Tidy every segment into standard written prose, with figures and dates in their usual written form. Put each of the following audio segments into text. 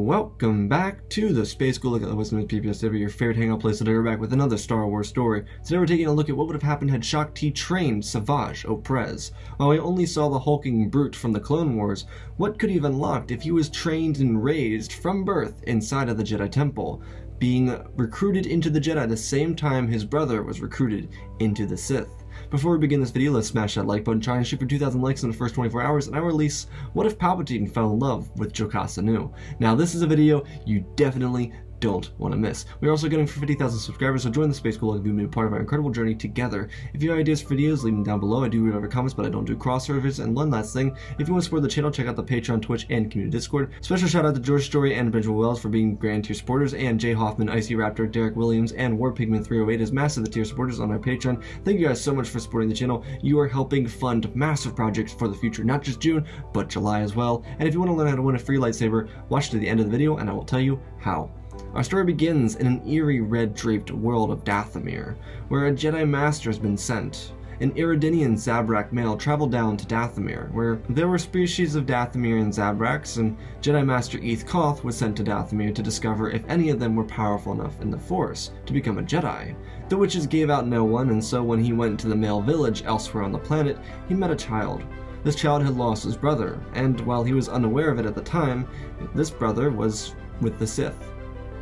welcome back to the Space School. Look at the Wisdom PPSW, your favorite hangout place today. We're back with another Star Wars story. Today we're taking a look at what would have happened had Shaak Ti trained Savage Oppress. While we only saw the hulking brute from the Clone Wars, what could he have unlocked if he was trained and raised from birth inside of the Jedi Temple, being recruited into the Jedi the same time his brother was recruited into the Sith? Before we begin this video, let's smash that like button, try and shoot for 2,000 likes in the first 24 hours, and I release What If Palpatine Fell in Love with Jocasta Nu. Now this is a video you definitely don't want to miss. We're also getting for 50,000 subscribers, so join the Space School and be a part of our incredible journey together. If you have ideas for videos, leave them down below. I do read all your comments, but I don't do crossovers. And one last thing, if you want to support the channel, check out the Patreon, Twitch, and community Discord. Special shout out to George Story and Benjamin Wells for being grand tier supporters, and Jay Hoffman, Icy Raptor, Derek Williams, and War Pigman 308 as massive tier supporters on our Patreon. Thank you guys so much for supporting the channel. You are helping fund massive projects for the future, not just June, but July as well. And if you want to learn how to win a free lightsaber, watch to the end of the video and I will tell you how. Our story begins in an eerie red-draped world of Dathomir, where a Jedi Master has been sent. An Iridinian Zabrak male traveled down to Dathomir, where there were species of Dathomirian Zabraks, and Jedi Master Eth Koth was sent to Dathomir to discover if any of them were powerful enough in the Force to become a Jedi. The witches gave out no one, and so when he went to the male village elsewhere on the planet, he met a child. This child had lost his brother, and while he was unaware of it at the time, this brother was with the Sith,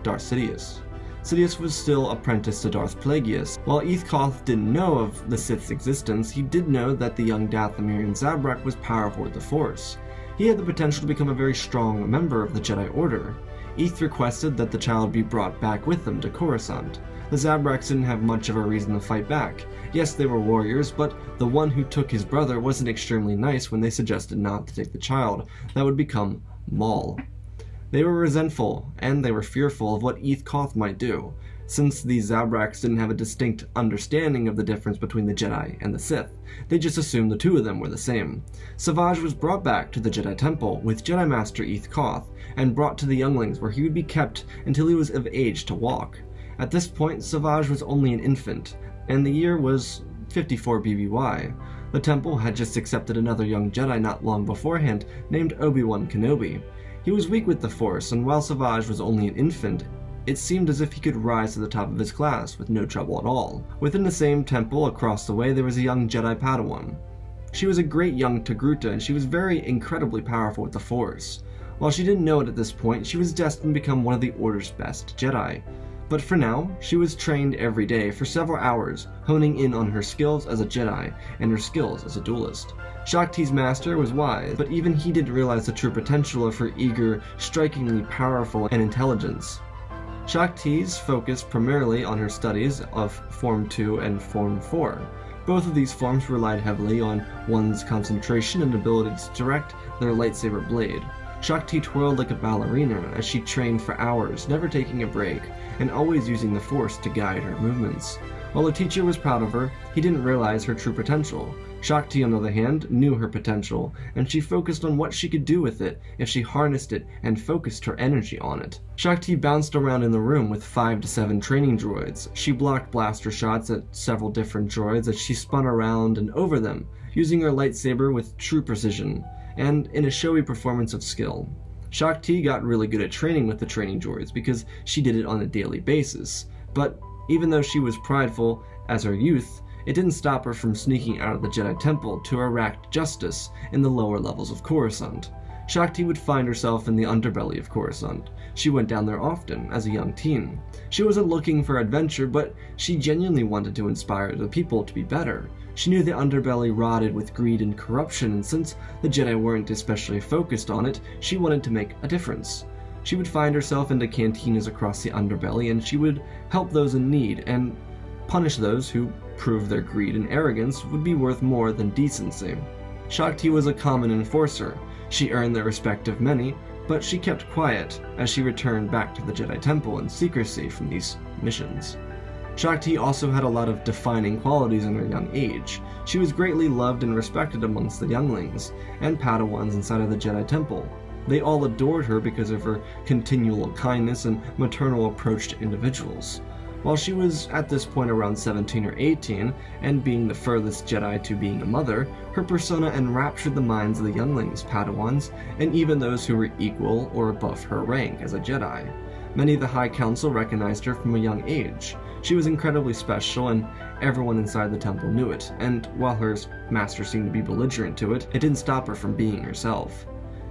Darth Sidious. Sidious was still apprentice to Darth Plagueis. While Eth Koth didn't know of the Sith's existence, he did know that the young Dathomirian Zabrak was powerful with the Force. He had the potential to become a very strong member of the Jedi Order. Eth requested that the child be brought back with them to Coruscant. The Zabraks didn't have much of a reason to fight back. Yes, they were warriors, but the one who took his brother wasn't extremely nice when they suggested not to take the child. That would become Maul. They were resentful, and they were fearful of what Eth Koth might do. Since these Zabraks didn't have a distinct understanding of the difference between the Jedi and the Sith, they just assumed the two of them were the same. Savage was brought back to the Jedi Temple with Jedi Master Eth Koth, and brought to the younglings where he would be kept until he was of age to walk. At this point, Savage was only an infant, and the year was 54 BBY. The Temple had just accepted another young Jedi not long beforehand, named Obi-Wan Kenobi. He was weak with the Force, and while Savage was only an infant, it seemed as if he could rise to the top of his class with no trouble at all. Within the same temple across the way there was a young Jedi Padawan. She was a great young Togruta, and she was very incredibly powerful with the Force. While she didn't know it at this point, she was destined to become one of the Order's best Jedi. But for now, she was trained every day for several hours, honing in on her skills as a Jedi and her skills as a duelist. Shaak Ti's master was wise, but even he didn't realize the true potential of her eager, strikingly powerful and intelligence. Shaak Ti's focused primarily on her studies of Form 2 and Form 4. Both of these forms relied heavily on one's concentration and ability to direct their lightsaber blade. Shaak Ti twirled like a ballerina as she trained for hours, never taking a break, and always using the Force to guide her movements. While the teacher was proud of her, he didn't realize her true potential. Shaak Ti, on the other hand, knew her potential, and she focused on what she could do with it if she harnessed it and focused her energy on it. Shaak Ti bounced around in the room with 5 to 7 training droids. She blocked blaster shots at several different droids as she spun around and over them, using her lightsaber with true precision, and in a showy performance of skill. Shaak Ti got really good at training with the training droids because she did it on a daily basis, but even though she was prideful as her youth, it didn't stop her from sneaking out of the Jedi Temple to enact justice in the lower levels of Coruscant. Shaak Ti would find herself in the underbelly of Coruscant. She went down there often as a young teen. She wasn't looking for adventure, but she genuinely wanted to inspire the people to be better. She knew the underbelly rotted with greed and corruption, and since the Jedi weren't especially focused on it, she wanted to make a difference. She would find herself in the cantinas across the underbelly, and she would help those in need and punish those who proved their greed and arrogance would be worth more than decency. Shaak Ti was a common enforcer. She earned the respect of many, but she kept quiet as she returned back to the Jedi Temple in secrecy from these missions. Shaak Ti also had a lot of defining qualities in her young age. She was greatly loved and respected amongst the younglings and Padawans inside of the Jedi Temple. They all adored her because of her continual kindness and maternal approach to individuals. While she was at this point around 17 or 18, and being the furthest Jedi to being a mother, her persona enraptured the minds of the younglings, Padawans, and even those who were equal or above her rank as a Jedi. Many of the High Council recognized her from a young age. She was incredibly special, and everyone inside the temple knew it, and while her master seemed to be belligerent to it, it didn't stop her from being herself.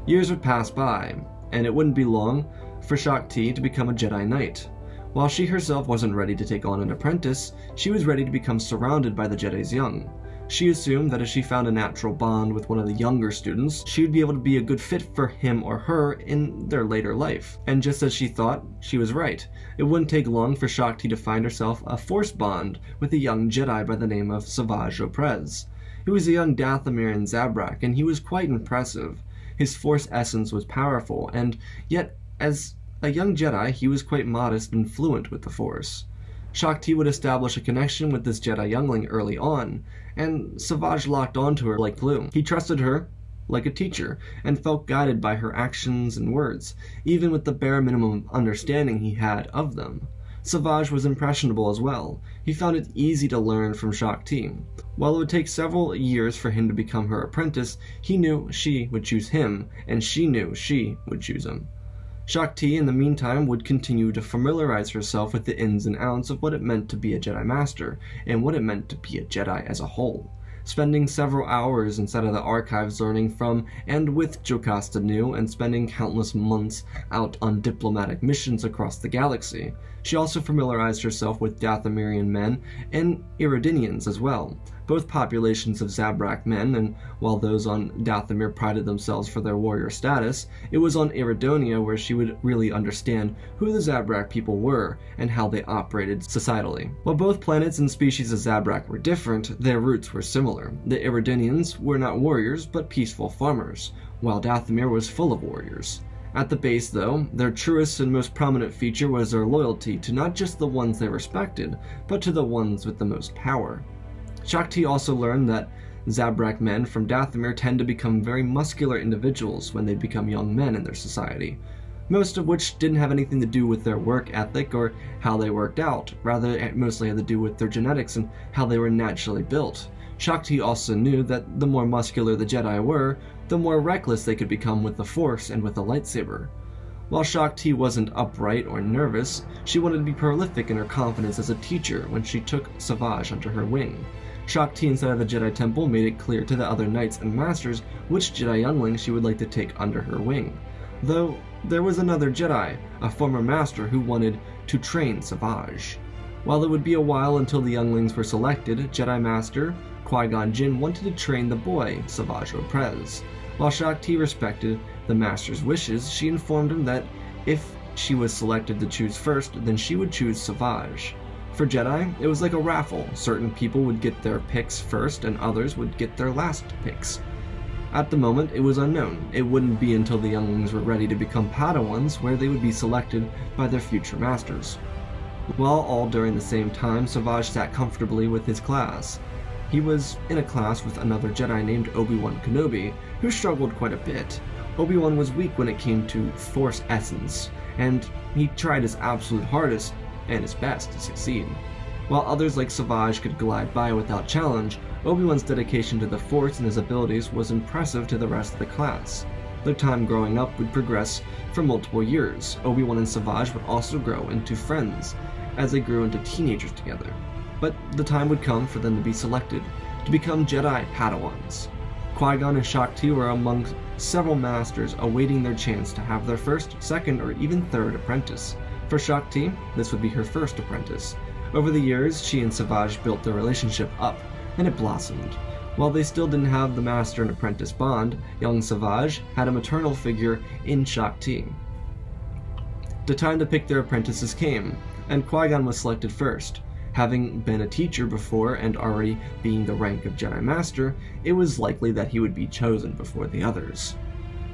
Years would pass by, and it wouldn't be long for Shaak Ti to become a Jedi Knight. While she herself wasn't ready to take on an apprentice, she was ready to become surrounded by the Jedi's young. She assumed that if she found a natural bond with one of the younger students, she would be able to be a good fit for him or her in their later life. And just as she thought, she was right. It wouldn't take long for Shaak Ti to find herself a Force bond with a young Jedi by the name of Savage Oppress. He was a young Dathomirian Zabrak, and he was quite impressive. His Force essence was powerful, and yet, as a young Jedi, he was quite modest and fluent with the Force. Shaak Ti would establish a connection with this Jedi youngling early on, and Savage locked onto her like glue. He trusted her like a teacher, and felt guided by her actions and words, even with the bare minimum understanding he had of them. Savage was impressionable as well. He found it easy to learn from Shaak Ti. While it would take several years for him to become her apprentice, he knew she would choose him, and she knew she would choose him. Shaak Ti, in the meantime, would continue to familiarize herself with the ins and outs of what it meant to be a Jedi Master, and what it meant to be a Jedi as a whole, spending several hours inside of the archives learning from and with Jocasta Nu, and spending countless months out on diplomatic missions across the galaxy. She also familiarized herself with Dathomirian men and Iridinians as well, both populations of Zabrak men, and while those on Dathomir prided themselves for their warrior status, it was on Iridonia where she would really understand who the Zabrak people were and how they operated societally. While both planets and species of Zabrak were different, their roots were similar. The Iridinians were not warriors, but peaceful farmers, while Dathomir was full of warriors. At the base, though, their truest and most prominent feature was their loyalty to not just the ones they respected, but to the ones with the most power. Shaak Ti also learned that Zabrak men from Dathomir tend to become very muscular individuals when they become young men in their society, most of which didn't have anything to do with their work ethic or how they worked out. Rather, it mostly had to do with their genetics and how they were naturally built. Shaak Ti also knew that the more muscular the Jedi were, the more reckless they could become with the Force and with the lightsaber. While Shaak Ti wasn't upright or nervous, she wanted to be prolific in her confidence as a teacher when she took Savage under her wing. Shaak Ti inside of the Jedi Temple made it clear to the other knights and masters which Jedi youngling she would like to take under her wing. Though there was another Jedi, a former master, who wanted to train Savage. While it would be a while until the younglings were selected, Jedi Master Qui-Gon Jinn wanted to train the boy, Savage Oppress. While Shaak Ti respected the master's wishes, she informed him that if she was selected to choose first, then she would choose Savage. For Jedi, it was like a raffle. Certain people would get their picks first, and others would get their last picks. At the moment, it was unknown. It wouldn't be until the younglings were ready to become Padawans where they would be selected by their future masters. While all during the same time, Savage sat comfortably with his class. He was in a class with another Jedi named Obi-Wan Kenobi, who struggled quite a bit. Obi-Wan was weak when it came to Force essence, and he tried his absolute hardest and his best to succeed. While others like Savage could glide by without challenge, Obi-Wan's dedication to the Force and his abilities was impressive to the rest of the class. Their time growing up would progress for multiple years. Obi-Wan and Savage would also grow into friends as they grew into teenagers together. But the time would come for them to be selected to become Jedi Padawans. Qui-Gon and Shaak Ti were among several masters awaiting their chance to have their first, second, or even third apprentice. For Shaak Ti, this would be her first apprentice. Over the years, she and Savage built their relationship up, and it blossomed. While they still didn't have the master and apprentice bond, young Savage had a maternal figure in Shaak Ti. The time to pick their apprentices came, and Qui-Gon was selected first. Having been a teacher before and already being the rank of Jedi Master, it was likely that he would be chosen before the others.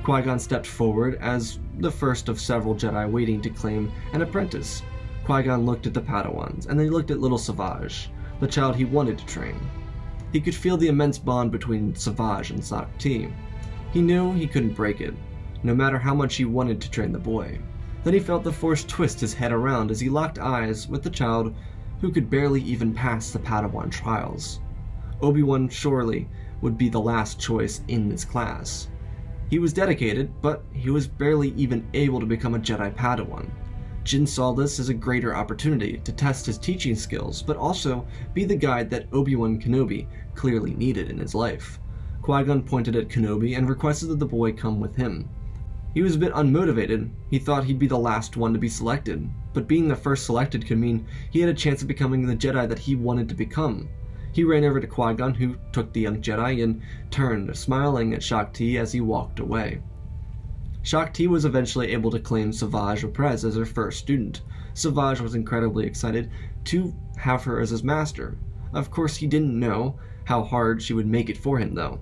Qui-Gon stepped forward as the first of several Jedi waiting to claim an apprentice. Qui-Gon looked at the Padawans, and then he looked at little Savage, the child he wanted to train. He could feel the immense bond between Savage and Shaak Ti. He knew he couldn't break it, no matter how much he wanted to train the boy. Then he felt the Force twist his head around as he locked eyes with the child who could barely even pass the Padawan trials. Obi-Wan surely would be the last choice in this class. He was dedicated, but he was barely even able to become a Jedi Padawan. Jin saw this as a greater opportunity to test his teaching skills, but also be the guide that Obi-Wan Kenobi clearly needed in his life. Qui-Gon pointed at Kenobi and requested that the boy come with him. He was a bit unmotivated. He thought he'd be the last one to be selected, but being the first selected could mean he had a chance of becoming the Jedi that he wanted to become. He ran over to Qui-Gon, who took the young Jedi, and turned, smiling at Shaak Ti as he walked away. Shaak Ti was eventually able to claim Savage Oppress as her first student. Savage was incredibly excited to have her as his master. Of course, he didn't know how hard she would make it for him, though.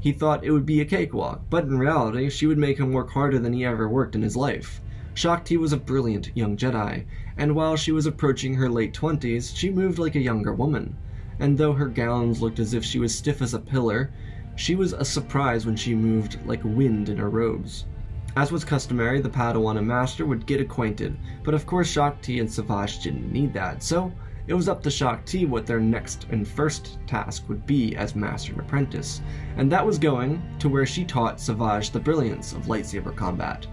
He thought it would be a cakewalk, but in reality, she would make him work harder than he ever worked in his life. Shaak Ti was a brilliant young Jedi, and while she was approaching her late 20s, she moved like a younger woman. And though her gowns looked as if she was stiff as a pillar, she was a surprise when she moved like wind in her robes. As was customary, the Padawan and Master would get acquainted, but of course Shaak Ti and Savage didn't need that, so it was up to Shaak Ti what their next and first task would be as Master and Apprentice, and that was going to where she taught Savage the brilliance of lightsaber combat.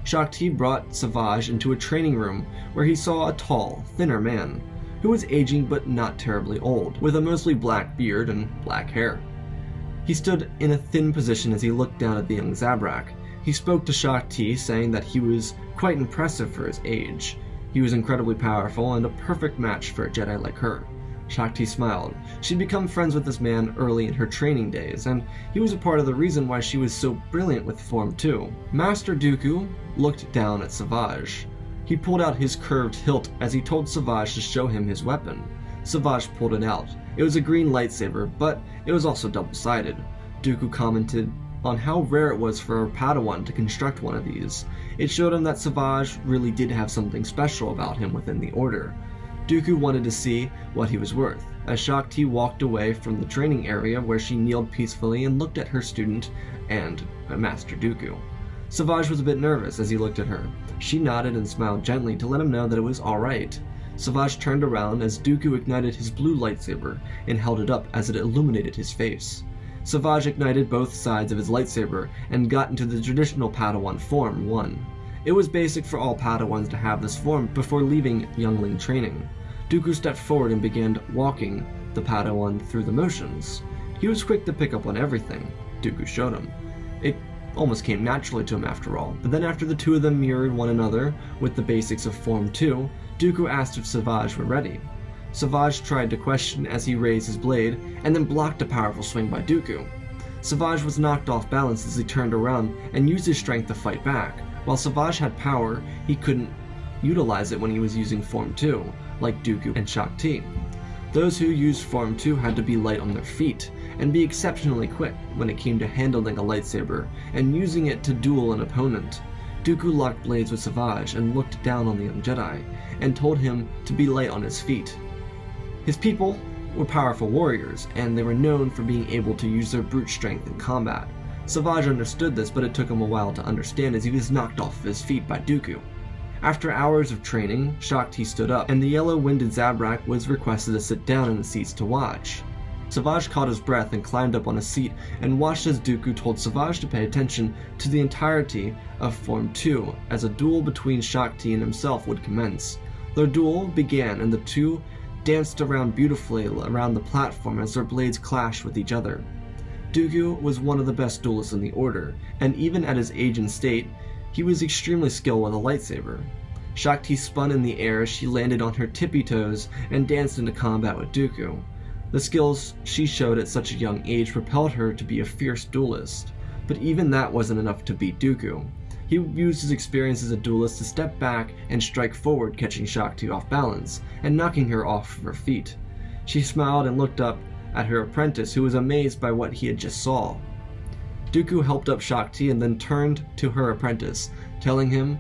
Shaak Ti brought Savage into a training room where he saw a tall, thinner man, who was aging but not terribly old, with a mostly black beard and black hair. He stood in a thin position as he looked down at the young Zabrak. He spoke to Shaak Ti, saying that he was quite impressive for his age. He was incredibly powerful and a perfect match for a Jedi like her. Shaak Ti smiled. She'd become friends with this man early in her training days, and he was a part of the reason why she was so brilliant with Form 2. Master Dooku looked down at Savage. He pulled out his curved hilt as he told Savage to show him his weapon. Savage pulled it out. It was a green lightsaber, but it was also double-sided. Dooku commented on how rare it was for a Padawan to construct one of these. It showed him that Savage really did have something special about him within the Order. Dooku wanted to see what he was worth, as Shaak Ti walked away from the training area where she kneeled peacefully and looked at her student and Master Dooku. Savage was a bit nervous as he looked at her. She nodded and smiled gently to let him know that it was alright. Savage turned around as Dooku ignited his blue lightsaber and held it up as it illuminated his face. Savage ignited both sides of his lightsaber and got into the traditional Padawan form 1. It was basic for all Padawans to have this form before leaving youngling training. Dooku stepped forward and began walking the Padawan through the motions. He was quick to pick up on everything Dooku showed him. It almost came naturally to him after all. But then after the two of them mirrored one another with the basics of Form 2, Dooku asked if Savage were ready. Savage tried to question as he raised his blade, and then blocked a powerful swing by Dooku. Savage was knocked off balance as he turned around and used his strength to fight back. While Savage had power, he couldn't utilize it when he was using Form 2, like Dooku and Shaak Ti. Those who used Form 2 had to be light on their feet, and be exceptionally quick when it came to handling a lightsaber and using it to duel an opponent. Dooku locked blades with Savage and looked down on the young Jedi, and told him to be light on his feet. His people were powerful warriors, and they were known for being able to use their brute strength in combat. Savage understood this, but it took him a while to understand as he was knocked off of his feet by Dooku. After hours of training, Shaak Ti stood up, and the yellow-winded Zabrak was requested to sit down in the seats to watch. Savage caught his breath and climbed up on a seat and watched as Dooku told Savage to pay attention to the entirety of Form 2 as a duel between Shaak Ti and himself would commence. Their duel began, and the two danced around beautifully around the platform as their blades clashed with each other. Dooku was one of the best duelists in the Order, and even at his age and state, he was extremely skilled with a lightsaber. Shaak Ti spun in the air as she landed on her tippy toes and danced into combat with Dooku. The skills she showed at such a young age propelled her to be a fierce duelist, but even that wasn't enough to beat Dooku. He used his experience as a duelist to step back and strike forward, catching Shaak Ti off balance and knocking her off of her feet. She smiled and looked up at her apprentice, who was amazed by what he had just saw. Dooku helped up Shaak Ti and then turned to her apprentice, telling him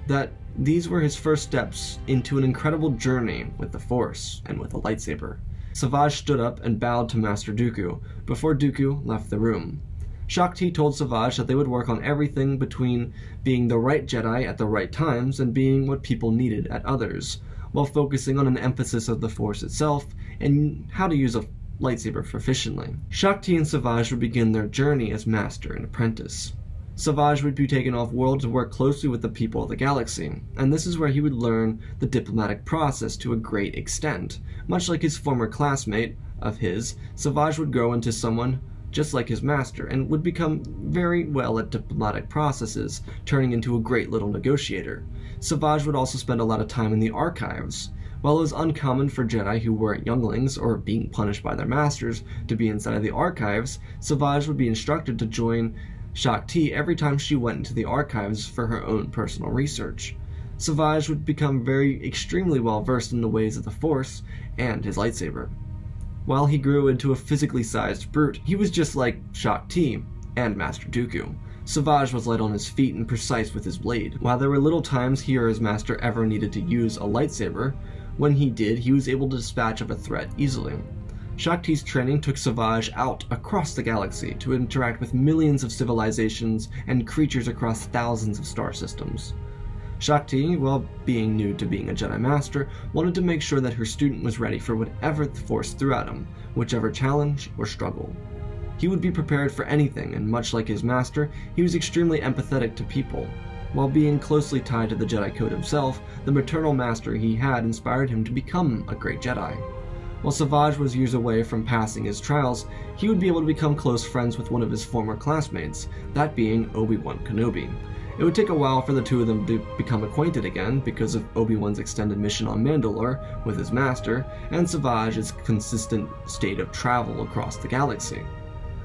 that these were his first steps into an incredible journey with the Force and with a lightsaber. Savage stood up and bowed to Master Dooku before Dooku left the room. Shaak Ti told Savage that they would work on everything between being the right Jedi at the right times and being what people needed at others, while focusing on an emphasis of the Force itself and how to use a lightsaber proficiently. Shaak Ti and Savage would begin their journey as master and apprentice. Savage would be taken off-world to work closely with the people of the galaxy, and this is where he would learn the diplomatic process to a great extent. Much like his former classmate of his, Savage would grow into someone just like his master, and would become very well at diplomatic processes, turning into a great little negotiator. Savage would also spend a lot of time in the archives. While it was uncommon for Jedi who weren't younglings or being punished by their masters to be inside of the archives, Savage would be instructed to join Shaak Ti every time she went into the archives for her own personal research. Savage would become extremely well versed in the ways of the Force and his lightsaber. While he grew into a physically sized brute, he was just like Shaak Ti and Master Dooku. Savage was light on his feet and precise with his blade. While there were little times he or his master ever needed to use a lightsaber, when he did, he was able to dispatch of a threat easily. Shaak Ti's training took Savage out across the galaxy to interact with millions of civilizations and creatures across thousands of star systems. Shaak Ti, while being new to being a Jedi Master, wanted to make sure that her student was ready for whatever the Force threw at him, whichever challenge or struggle. He would be prepared for anything, and much like his master, he was extremely empathetic to people. While being closely tied to the Jedi Code himself, the maternal master he had inspired him to become a great Jedi. While Savage was years away from passing his trials, he would be able to become close friends with one of his former classmates, that being Obi-Wan Kenobi. It would take a while for the two of them to become acquainted again because of Obi-Wan's extended mission on Mandalore with his master, and Savage's consistent state of travel across the galaxy.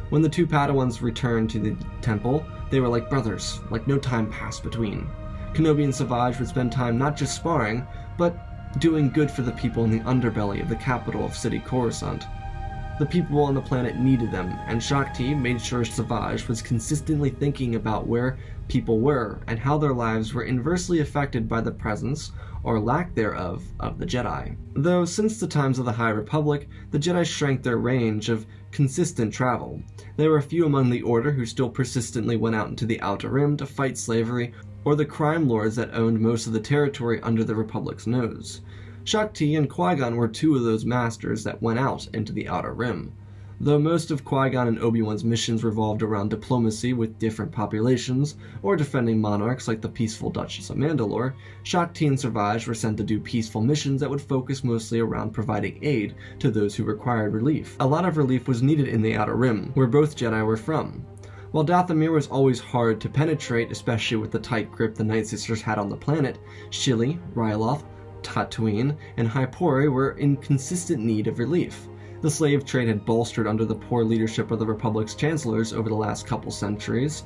When the two Padawans returned to the temple, they were like brothers, like no time passed between. Kenobi and Savage would spend time not just sparring, but doing good for the people in the underbelly of the capital of City Coruscant. The people on the planet needed them, and Shaak Ti made sure Savage was consistently thinking about where people were and how their lives were inversely affected by the presence, or lack thereof, of the Jedi. Though since the times of the High Republic, the Jedi shrank their range of consistent travel. There were few among the Order who still persistently went out into the Outer Rim to fight slavery, or the crime lords that owned most of the territory under the Republic's nose. Shaak Ti and Qui-Gon were two of those masters that went out into the Outer Rim. Though most of Qui-Gon and Obi-Wan's missions revolved around diplomacy with different populations, or defending monarchs like the peaceful Duchess of Mandalore, Shaak Ti and Savage were sent to do peaceful missions that would focus mostly around providing aid to those who required relief. A lot of relief was needed in the Outer Rim, where both Jedi were from. While Dathomir was always hard to penetrate, especially with the tight grip the Night Sisters had on the planet, Shili, Ryloth, Tatooine, and Hypori were in consistent need of relief. The slave trade had bolstered under the poor leadership of the Republic's chancellors over the last couple centuries,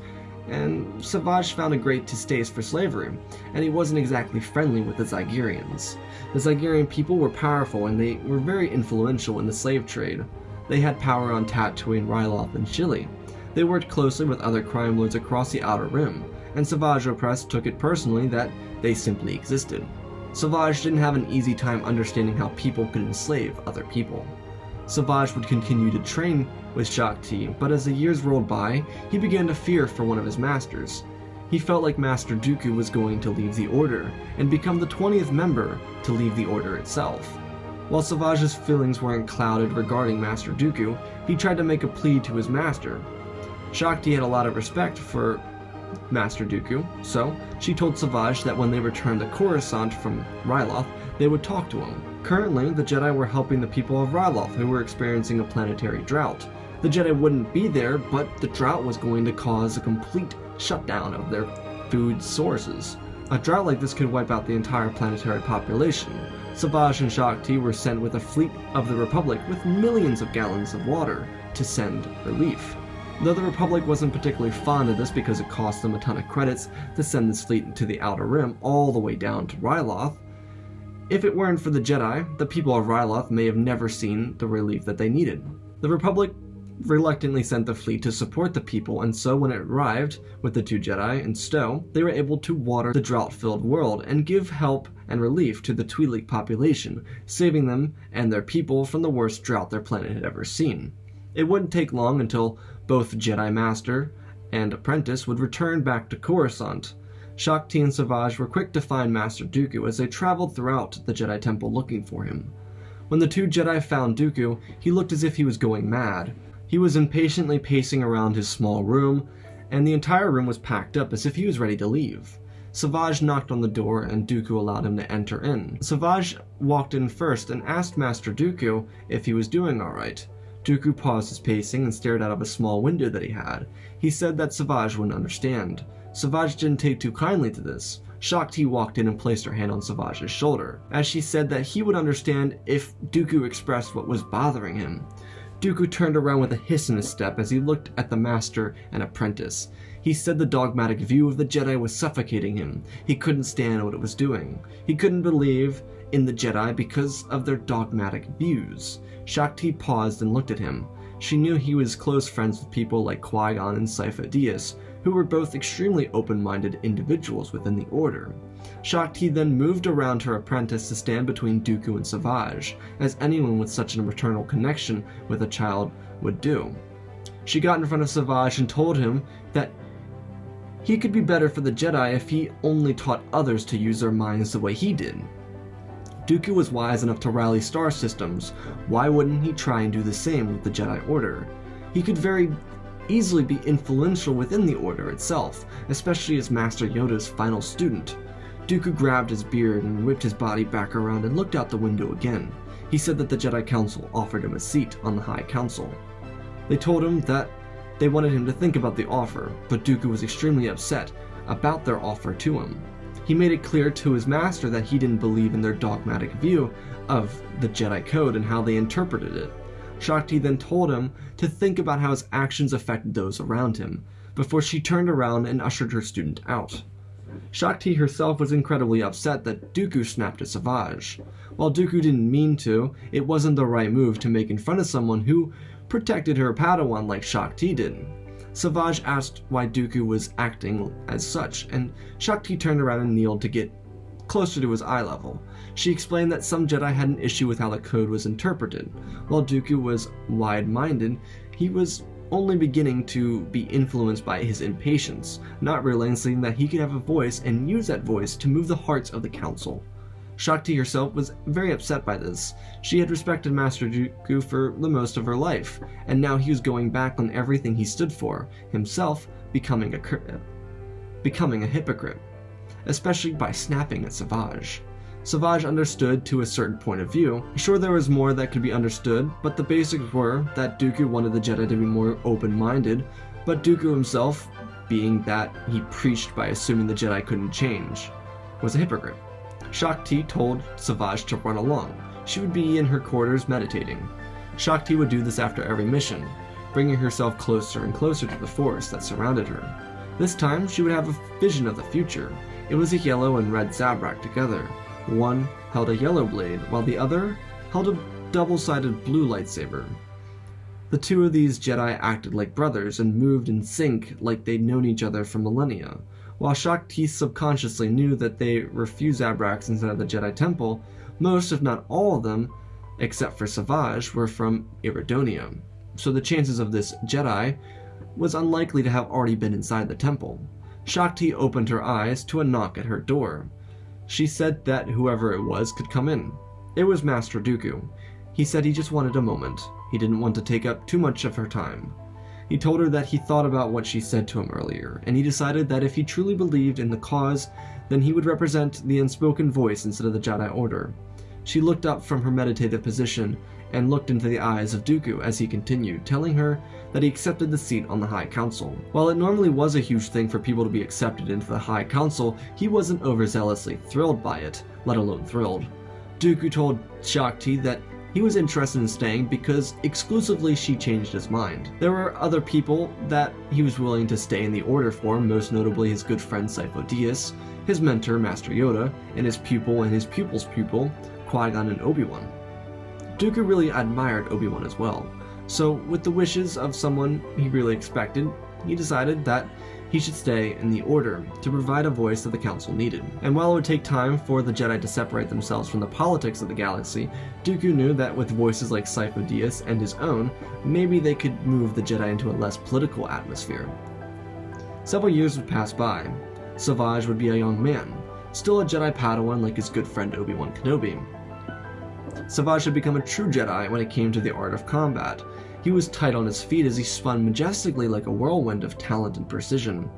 and Savage found a great distaste for slavery, and he wasn't exactly friendly with the Zygerians. The Zygerian people were powerful, and they were very influential in the slave trade. They had power on Tatooine, Ryloth, and Shili. They worked closely with other crime lords across the Outer Rim, and Savage Oppress took it personally that they simply existed. Savage didn't have an easy time understanding how people could enslave other people. Savage would continue to train with Shaak Ti, but as the years rolled by, he began to fear for one of his masters. He felt like Master Dooku was going to leave the Order, and become the 20th member to leave the Order itself. While Savage's feelings weren't clouded regarding Master Dooku, he tried to make a plea to his master. Shaak Ti had a lot of respect for Master Dooku, so she told Savage that when they returned to Coruscant from Ryloth, they would talk to him. Currently, the Jedi were helping the people of Ryloth who were experiencing a planetary drought. The Jedi wouldn't be there, but the drought was going to cause a complete shutdown of their food sources. A drought like this could wipe out the entire planetary population. Savage and Shaak Ti were sent with a fleet of the Republic with millions of gallons of water to send relief. Though the Republic wasn't particularly fond of this because it cost them a ton of credits to send this fleet into the Outer Rim all the way down to Ryloth, if it weren't for the Jedi, the people of Ryloth may have never seen the relief that they needed. The Republic reluctantly sent the fleet to support the people, and so when it arrived with the two Jedi in tow, they were able to water the drought-filled world and give help and relief to the Twi'lek population, saving them and their people from the worst drought their planet had ever seen. It wouldn't take long until both Jedi Master and apprentice would return back to Coruscant. Shaak Ti and Savage were quick to find Master Dooku as they traveled throughout the Jedi Temple looking for him. When the two Jedi found Dooku, he looked as if he was going mad. He was impatiently pacing around his small room, and the entire room was packed up as if he was ready to leave. Savage knocked on the door and Dooku allowed him to enter in. Savage walked in first and asked Master Dooku if he was doing alright. Dooku paused his pacing and stared out of a small window that he had. He said that Savage wouldn't understand. Savage didn't take too kindly to this. Shaak Ti walked in and placed her hand on Savage's shoulder, as she said that he would understand if Dooku expressed what was bothering him. Dooku turned around with a hiss in his step as he looked at the Master and apprentice. He said the dogmatic view of the Jedi was suffocating him. He couldn't stand what it was doing. He couldn't believe in the Jedi because of their dogmatic views. Shaak Ti paused and looked at him. She knew he was close friends with people like Qui-Gon and Sifo-Dyas, who were both extremely open-minded individuals within the Order. Shaak Ti then moved around her apprentice to stand between Dooku and Savage, as anyone with such a maternal connection with a child would do. She got in front of Savage and told him that he could be better for the Jedi if he only taught others to use their minds the way he did. Dooku was wise enough to rally star systems. Why wouldn't he try and do the same with the Jedi Order? He could very easily be influential within the Order itself, especially as Master Yoda's final student. Dooku grabbed his beard and whipped his body back around and looked out the window again. He said that the Jedi Council offered him a seat on the High Council. They told him that they wanted him to think about the offer, but Dooku was extremely upset about their offer to him. He made it clear to his master that he didn't believe in their dogmatic view of the Jedi Code and how they interpreted it. Shaak Ti then told him to think about how his actions affected those around him, before she turned around and ushered her student out. Shaak Ti herself was incredibly upset that Dooku snapped at Savage. While Dooku didn't mean to, it wasn't the right move to make in front of someone who protected her Padawan like Shaak Ti did. Savage asked why Dooku was acting as such, and Shaak Ti turned around and kneeled to get closer to his eye level. She explained that some Jedi had an issue with how the code was interpreted. While Dooku was wide-minded, he was only beginning to be influenced by his impatience, not realizing that he could have a voice and use that voice to move the hearts of the Council. Shaak Ti herself was very upset by this. She had respected Master Dooku for the most of her life, and now he was going back on everything he stood for, himself becoming a hypocrite, especially by snapping at Savage. Savage understood to a certain point of view. Sure, there was more that could be understood, but the basics were that Dooku wanted the Jedi to be more open-minded, but Dooku himself, being that he preached by assuming the Jedi couldn't change, was a hypocrite. Shaak Ti told Savage to run along. She would be in her quarters meditating. Shaak Ti would do this after every mission, bringing herself closer and closer to the forest that surrounded her. This time, she would have a vision of the future. It was a yellow and red Zabrak together. One held a yellow blade, while the other held a double-sided blue lightsaber. The two of these Jedi acted like brothers and moved in sync like they'd known each other for millennia. While Shaak Ti subconsciously knew that they were few Zabraks inside of the Jedi Temple, most, if not all of them, except for Savage, were from Iridonia. So the chances of this Jedi was unlikely to have already been inside the temple. Shaak Ti opened her eyes to a knock at her door. She said that whoever it was could come in. It was Master Dooku. He said he just wanted a moment. He didn't want to take up too much of her time. He told her that he thought about what she said to him earlier, and he decided that if he truly believed in the cause, then he would represent the unspoken voice instead of the Jedi Order. She looked up from her meditative position and looked into the eyes of Dooku as he continued, telling her that he accepted the seat on the High Council. While it normally was a huge thing for people to be accepted into the High Council, he wasn't overzealously thrilled by it, let alone thrilled. Dooku told Shaak Ti that he was interested in staying because exclusively she changed his mind. There were other people that he was willing to stay in the Order for, most notably his good friend Sifo-Dyas, his mentor Master Yoda, and his pupil and his pupil's pupil, Qui-Gon and Obi-Wan. Dooku really admired Obi-Wan as well, so with the wishes of someone he really expected, he decided that he should stay in the Order to provide a voice that the Council needed. And while it would take time for the Jedi to separate themselves from the politics of the galaxy, Dooku knew that with voices like Sifo Dyas and his own, maybe they could move the Jedi into a less political atmosphere. Several years would pass by. Savage would be a young man, still a Jedi Padawan like his good friend Obi-Wan Kenobi. Savage had become a true Jedi when it came to the art of combat. He was tight on his feet as he spun majestically like a whirlwind of talent and precision.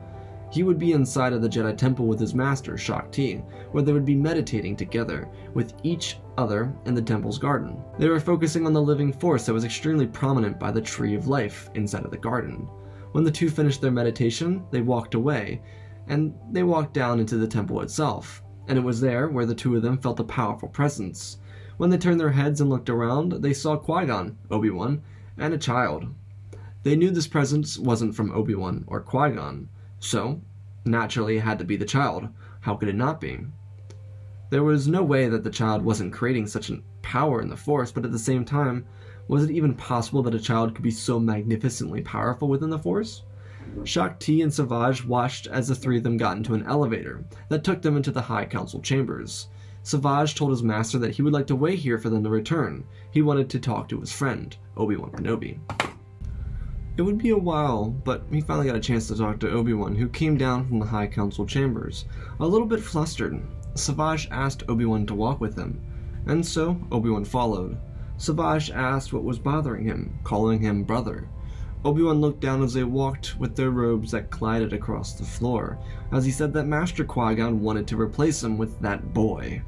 He would be inside of the Jedi Temple with his master, Shaak Ti, where they would be meditating together, with each other in the temple's garden. They were focusing on the living force that was extremely prominent by the Tree of Life inside of the garden. When the two finished their meditation, they walked away, and they walked down into the temple itself, and it was there where the two of them felt a powerful presence. When they turned their heads and looked around, they saw Qui-Gon, Obi-Wan, and a child. They knew this presence wasn't from Obi-Wan or Qui-Gon, so naturally it had to be the child. How could it not be? There was no way that the child wasn't creating such a power in the Force, but at the same time, was it even possible that a child could be so magnificently powerful within the Force? Shaak Ti and Savage watched as the three of them got into an elevator that took them into the High Council chambers. Savage told his master that he would like to wait here for them to return. He wanted to talk to his friend, Obi-Wan Kenobi. It would be a while, but he finally got a chance to talk to Obi-Wan, who came down from the High Council chambers. A little bit flustered, Savage asked Obi-Wan to walk with him, and so Obi-Wan followed. Savage asked what was bothering him, calling him brother. Obi-Wan looked down as they walked with their robes that glided across the floor, as he said that Master Qui-Gon wanted to replace him with that boy.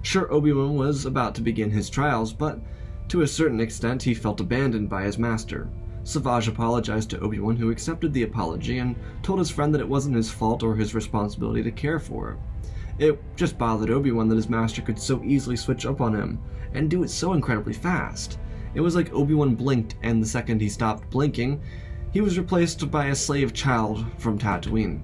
Sure, Obi-Wan was about to begin his trials, but to a certain extent he felt abandoned by his master. Savage apologized to Obi-Wan, who accepted the apology and told his friend that it wasn't his fault or his responsibility to care for her. It just bothered Obi-Wan that his master could so easily switch up on him, and do it so incredibly fast. It was like Obi-Wan blinked, and the second he stopped blinking, he was replaced by a slave child from Tatooine.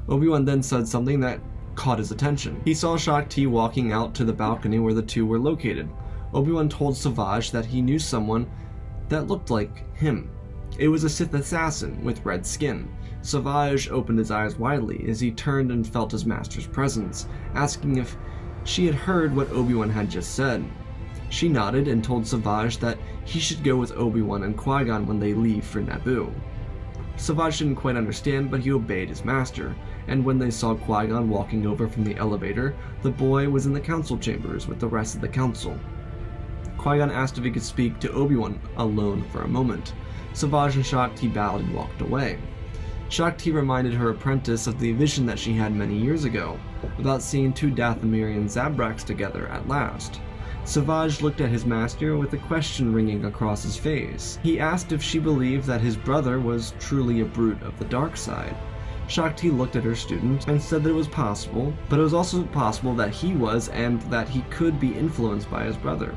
Obi-Wan then said something that caught his attention. He saw Shaak Ti walking out to the balcony where the two were located. Obi-Wan told Savage that he knew someone that looked like him. It was a Sith assassin with red skin. Savage opened his eyes widely as he turned and felt his master's presence, asking if she had heard what Obi-Wan had just said. She nodded and told Savage that he should go with Obi-Wan and Qui-Gon when they leave for Naboo. Savage didn't quite understand, but he obeyed his master, and when they saw Qui-Gon walking over from the elevator, the boy was in the council chambers with the rest of the council. Qui-Gon asked if he could speak to Obi-Wan alone for a moment. Savage and Shaak Ti bowed and walked away. Shaak Ti reminded her apprentice of the vision that she had many years ago, about seeing two Dathomirian Zabraks together at last. Savage looked at his master with a question ringing across his face. He asked if she believed that his brother was truly a brute of the dark side. Shaak Ti looked at her student and said that it was possible, but it was also possible that he was and that he could be influenced by his brother.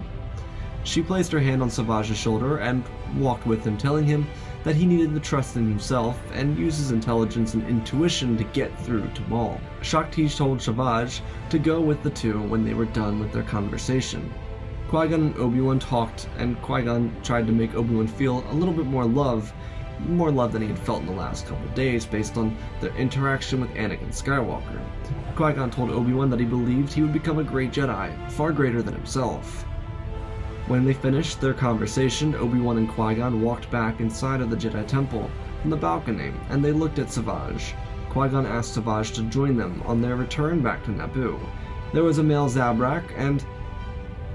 She placed her hand on Savage's shoulder and walked with him, telling him that he needed to trust in himself and use his intelligence and intuition to get through to Maul. Shaak Ti told Savage to go with the two when they were done with their conversation. Qui-Gon and Obi-Wan talked, and Qui-Gon tried to make Obi-Wan feel a little bit more love than he had felt in the last couple of days based on their interaction with Anakin Skywalker. Qui-Gon told Obi-Wan that he believed he would become a great Jedi, far greater than himself. When they finished their conversation, Obi-Wan and Qui-Gon walked back inside of the Jedi Temple from the balcony, and they looked at Savage. Qui-Gon asked Savage to join them on their return back to Naboo. There was a male Zabrak, and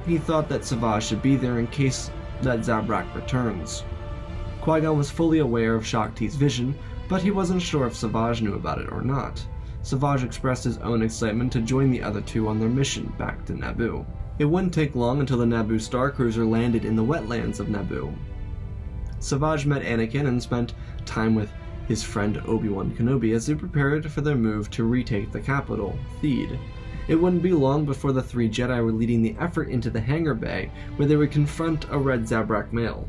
he thought that Savage should be there in case that Zabrak returns. Qui-Gon was fully aware of Shaak Ti's vision, but he wasn't sure if Savage knew about it or not. Savage expressed his own excitement to join the other two on their mission back to Naboo. It wouldn't take long until the Naboo starcruiser landed in the wetlands of Naboo. Savage met Anakin and spent time with his friend Obi-Wan Kenobi as they prepared for their move to retake the capital, Theed. It wouldn't be long before the three Jedi were leading the effort into the hangar bay, where they would confront a red Zabrak male.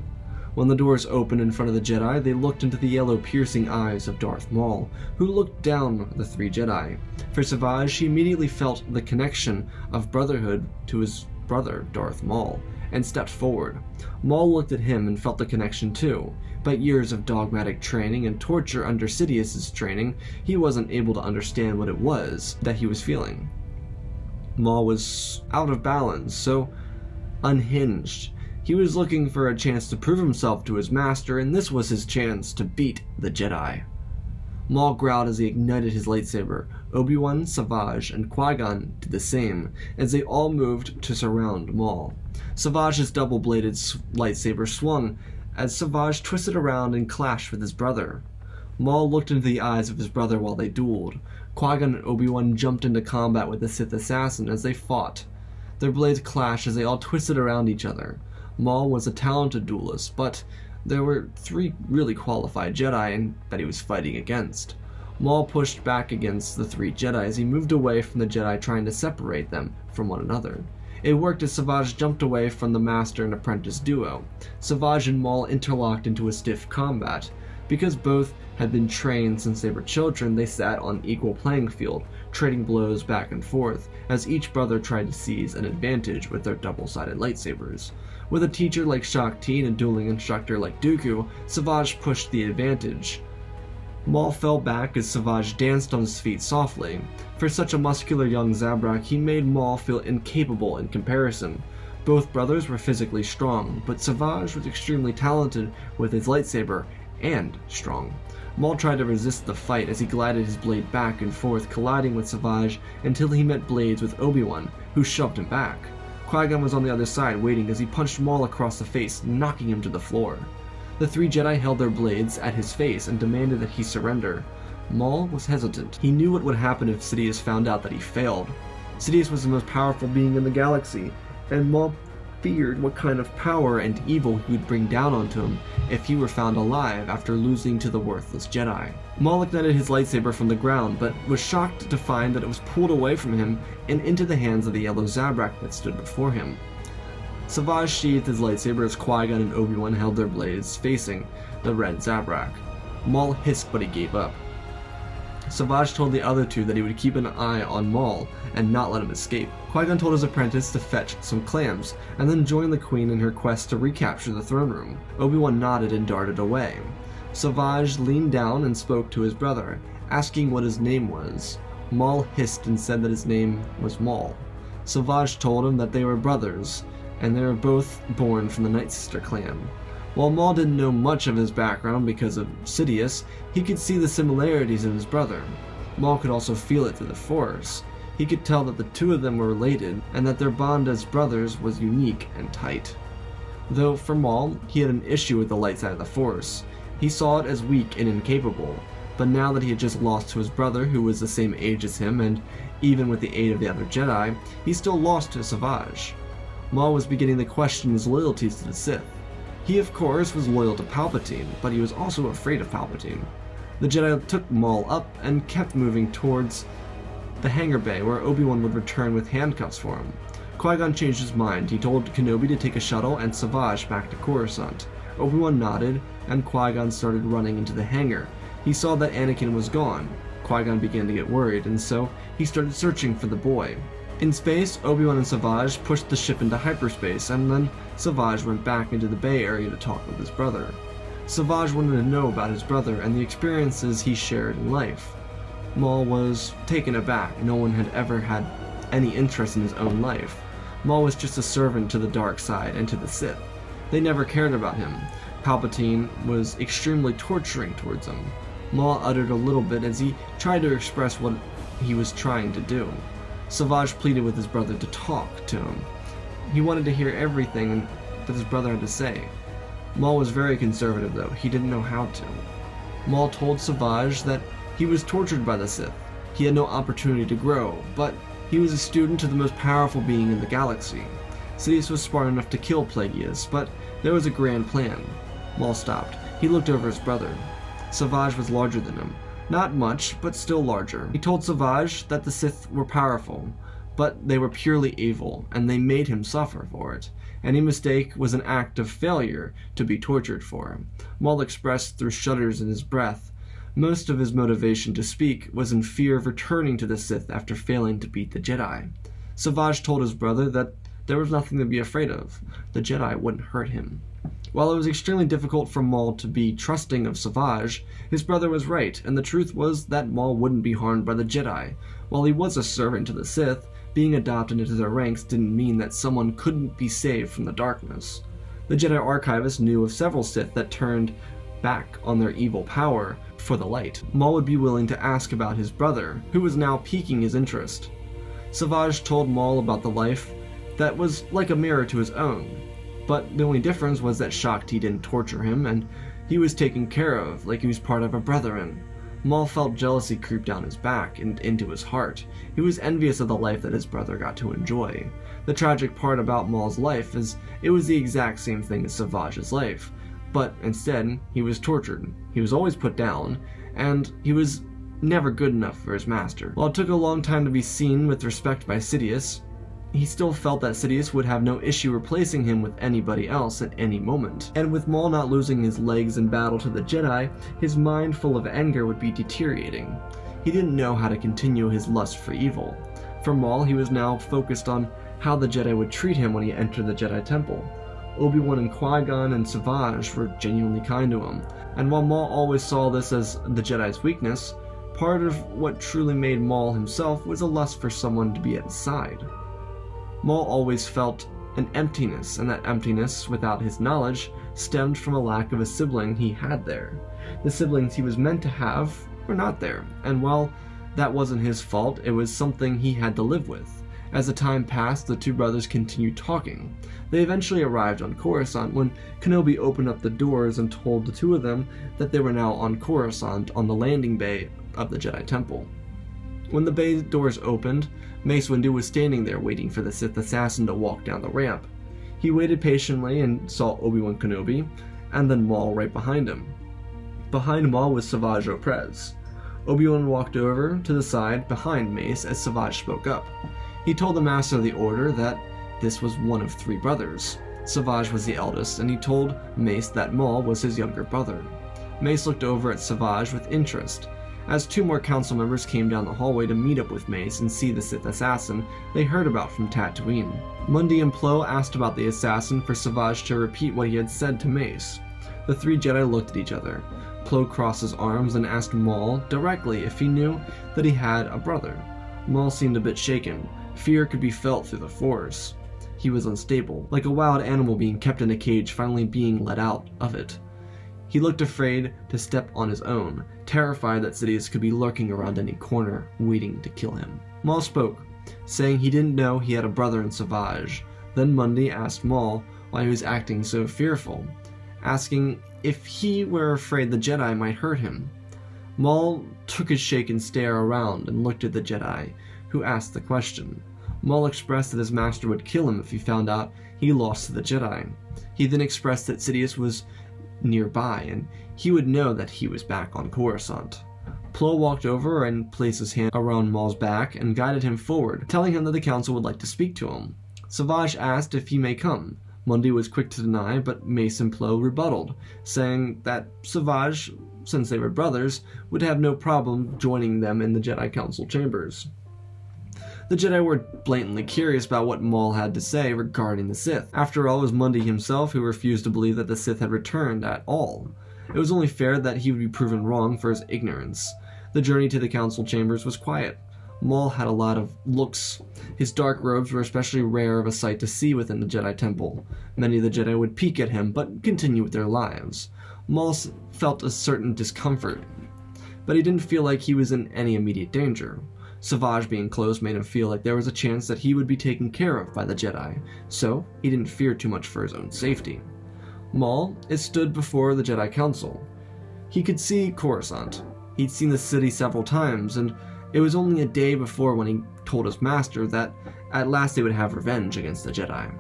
When the doors opened in front of the Jedi, they looked into the yellow piercing eyes of Darth Maul, who looked down at the three Jedi. For Savage, he immediately felt the connection of brotherhood to his brother, Darth Maul, and stepped forward. Maul looked at him and felt the connection too. But years of dogmatic training and torture under Sidious's training, he wasn't able to understand what it was that he was feeling. Maul was out of balance, so unhinged. He was looking for a chance to prove himself to his master, and this was his chance to beat the Jedi. Maul growled as he ignited his lightsaber. Obi-Wan, Savage, and Qui-Gon did the same, as they all moved to surround Maul. Savage's double-bladed lightsaber swung as Savage twisted around and clashed with his brother. Maul looked into the eyes of his brother while they dueled. Qui-Gon and Obi-Wan jumped into combat with the Sith assassin as they fought. Their blades clashed as they all twisted around each other. Maul was a talented duelist, but there were 3 really qualified Jedi that he was fighting against. Maul pushed back against the 3 Jedi as he moved away from the Jedi, trying to separate them from one another. It worked as Savage jumped away from the master and apprentice duo. Savage and Maul interlocked into a stiff combat. Because both had been trained since they were children, they sat on equal playing field, trading blows back and forth, as each brother tried to seize an advantage with their double-sided lightsabers. With a teacher like Shaak Ti and a dueling instructor like Dooku, Savage pushed the advantage. Maul fell back as Savage danced on his feet softly. For such a muscular young Zabrak, he made Maul feel incapable in comparison. Both brothers were physically strong, but Savage was extremely talented with his lightsaber and strong. Maul tried to resist the fight as he glided his blade back and forth, colliding with Savage until he met blades with Obi-Wan, who shoved him back. Qui-Gon was on the other side, waiting as he punched Maul across the face, knocking him to the floor. The 3 Jedi held their blades at his face and demanded that he surrender. Maul was hesitant. He knew what would happen if Sidious found out that he failed. Sidious was the most powerful being in the galaxy, and Maul feared what kind of power and evil he would bring down onto him if he were found alive after losing to the worthless Jedi. Maul ignited his lightsaber from the ground, but was shocked to find that it was pulled away from him and into the hands of the yellow Zabrak that stood before him. Savage sheathed his lightsaber as Qui-Gon and Obi-Wan held their blades facing the red Zabrak. Maul hissed, but he gave up. Savage told the other 2 that he would keep an eye on Maul and not let him escape. Qui-Gon told his apprentice to fetch some clams, and then join the Queen in her quest to recapture the throne room. Obi-Wan nodded and darted away. Savage leaned down and spoke to his brother, asking what his name was. Maul hissed and said that his name was Maul. Savage told him that they were brothers, and they were both born from the Night Sister clan. While Maul didn't know much of his background because of Sidious, he could see the similarities in his brother. Maul could also feel it through the Force. He could tell that the 2 of them were related, and that their bond as brothers was unique and tight. Though for Maul, he had an issue with the light side of the Force. He saw it as weak and incapable, but now that he had just lost to his brother, who was the same age as him, and even with the aid of the other Jedi, he still lost to Savage. Maul was beginning to question his loyalties to the Sith. He, of course, was loyal to Palpatine, but he was also afraid of Palpatine. The Jedi took Maul up and kept moving towards the hangar bay, where Obi-Wan would return with handcuffs for him. Qui-Gon changed his mind. He told Kenobi to take a shuttle and Savage back to Coruscant. Obi-Wan nodded, and Qui-Gon started running into the hangar. He saw that Anakin was gone. Qui-Gon began to get worried, and so he started searching for the boy. In space, Obi-Wan and Savage pushed the ship into hyperspace, and then Savage went back into the Bay Area to talk with his brother. Savage wanted to know about his brother and the experiences he shared in life. Maul was taken aback. No one had ever had any interest in his own life. Maul was just a servant to the dark side and to the Sith. They never cared about him. Palpatine was extremely torturing towards him. Maul uttered a little bit as he tried to express what he was trying to do. Savage pleaded with his brother to talk to him. He wanted to hear everything that his brother had to say. Maul was very conservative, though. He didn't know how to. Maul told Savage that he was tortured by the Sith. He had no opportunity to grow, but he was a student to the most powerful being in the galaxy. Sidious was smart enough to kill Plagueis, but there was a grand plan. Maul stopped. He looked over his brother. Savage was larger than him. Not much, but still larger. He told Savage that the Sith were powerful, but they were purely evil, and they made him suffer for it. Any mistake was an act of failure to be tortured for. Maul expressed through shudders in his breath. Most of his motivation to speak was in fear of returning to the Sith after failing to beat the Jedi. Savage told his brother that There was nothing to be afraid of. The Jedi wouldn't hurt him. While it was extremely difficult for Maul to be trusting of Savage, his brother was right, and the truth was that Maul wouldn't be harmed by the Jedi. While he was a servant to the Sith, being adopted into their ranks didn't mean that someone couldn't be saved from the darkness. The Jedi Archivist knew of several Sith that turned back on their evil power for the light. Maul would be willing to ask about his brother, who was now piquing his interest. Savage told Maul about the life that was like a mirror to his own, but the only difference was that Shaak Ti didn't torture him, and he was taken care of like he was part of a brethren. Maul felt jealousy creep down his back and into his heart. He was envious of the life that his brother got to enjoy. The tragic part about Maul's life is it was the exact same thing as Savage's life, but instead he was tortured, he was always put down, and he was never good enough for his master. While it took a long time to be seen with respect by Sidious, he still felt that Sidious would have no issue replacing him with anybody else at any moment. And with Maul not losing his legs in battle to the Jedi, his mind full of anger would be deteriorating. He didn't know how to continue his lust for evil. For Maul, he was now focused on how the Jedi would treat him when he entered the Jedi Temple. Obi-Wan and Qui-Gon and Savage were genuinely kind to him, and while Maul always saw this as the Jedi's weakness, part of what truly made Maul himself was a lust for someone to be at his side. Maul always felt an emptiness, and that emptiness, without his knowledge, stemmed from a lack of a sibling he had there. The siblings he was meant to have were not there, and while that wasn't his fault, it was something he had to live with. As the time passed, the two brothers continued talking. They eventually arrived on Coruscant when Kenobi opened up the doors and told the two of them that they were now on Coruscant on the landing bay of the Jedi Temple. When the bay doors opened, Mace Windu was standing there waiting for the Sith assassin to walk down the ramp. He waited patiently and saw Obi-Wan Kenobi, and then Maul right behind him. Behind Maul was Savage Oppress. Obi-Wan walked over to the side behind Mace as Savage spoke up. He told the Master of the Order that this was one of three brothers. Savage was the eldest, and he told Mace that Maul was his younger brother. Mace looked over at Savage with interest. As two more council members came down the hallway to meet up with Mace and see the Sith assassin they heard about from Tatooine. Mundi and Plo asked about the assassin for Savage to repeat what he had said to Mace. The three Jedi looked at each other. Plo crossed his arms and asked Maul directly if he knew that he had a brother. Maul seemed a bit shaken. Fear could be felt through the Force. He was unstable, like a wild animal being kept in a cage finally being let out of it. He looked afraid to step on his own, terrified that Sidious could be lurking around any corner, waiting to kill him. Maul spoke, saying he didn't know he had a brother in Savage. Then Mundi asked Maul why he was acting so fearful, asking if he were afraid the Jedi might hurt him. Maul took his shaken stare around and looked at the Jedi, who asked the question. Maul expressed that his master would kill him if he found out he lost to the Jedi. He then expressed that Sidious was nearby, and he would know that he was back on Coruscant. Plo walked over and placed his hand around Maul's back and guided him forward, telling him that the council would like to speak to him. Savage asked if he may come. Mundi was quick to deny, but Mace and Plo rebutted, saying that Savage, since they were brothers, would have no problem joining them in the Jedi Council chambers. The Jedi were blatantly curious about what Maul had to say regarding the Sith. After all, it was Mundi himself who refused to believe that the Sith had returned at all. It was only fair that he would be proven wrong for his ignorance. The journey to the council chambers was quiet. Maul had a lot of looks. His dark robes were especially rare of a sight to see within the Jedi Temple. Many of the Jedi would peek at him, but continue with their lives. Maul felt a certain discomfort, but he didn't feel like he was in any immediate danger. Savage being close made him feel like there was a chance that he would be taken care of by the Jedi, so he didn't fear too much for his own safety. Maul stood before the Jedi Council. He could see Coruscant. He'd seen the city several times, and it was only a day before when he told his master that at last they would have revenge against the Jedi.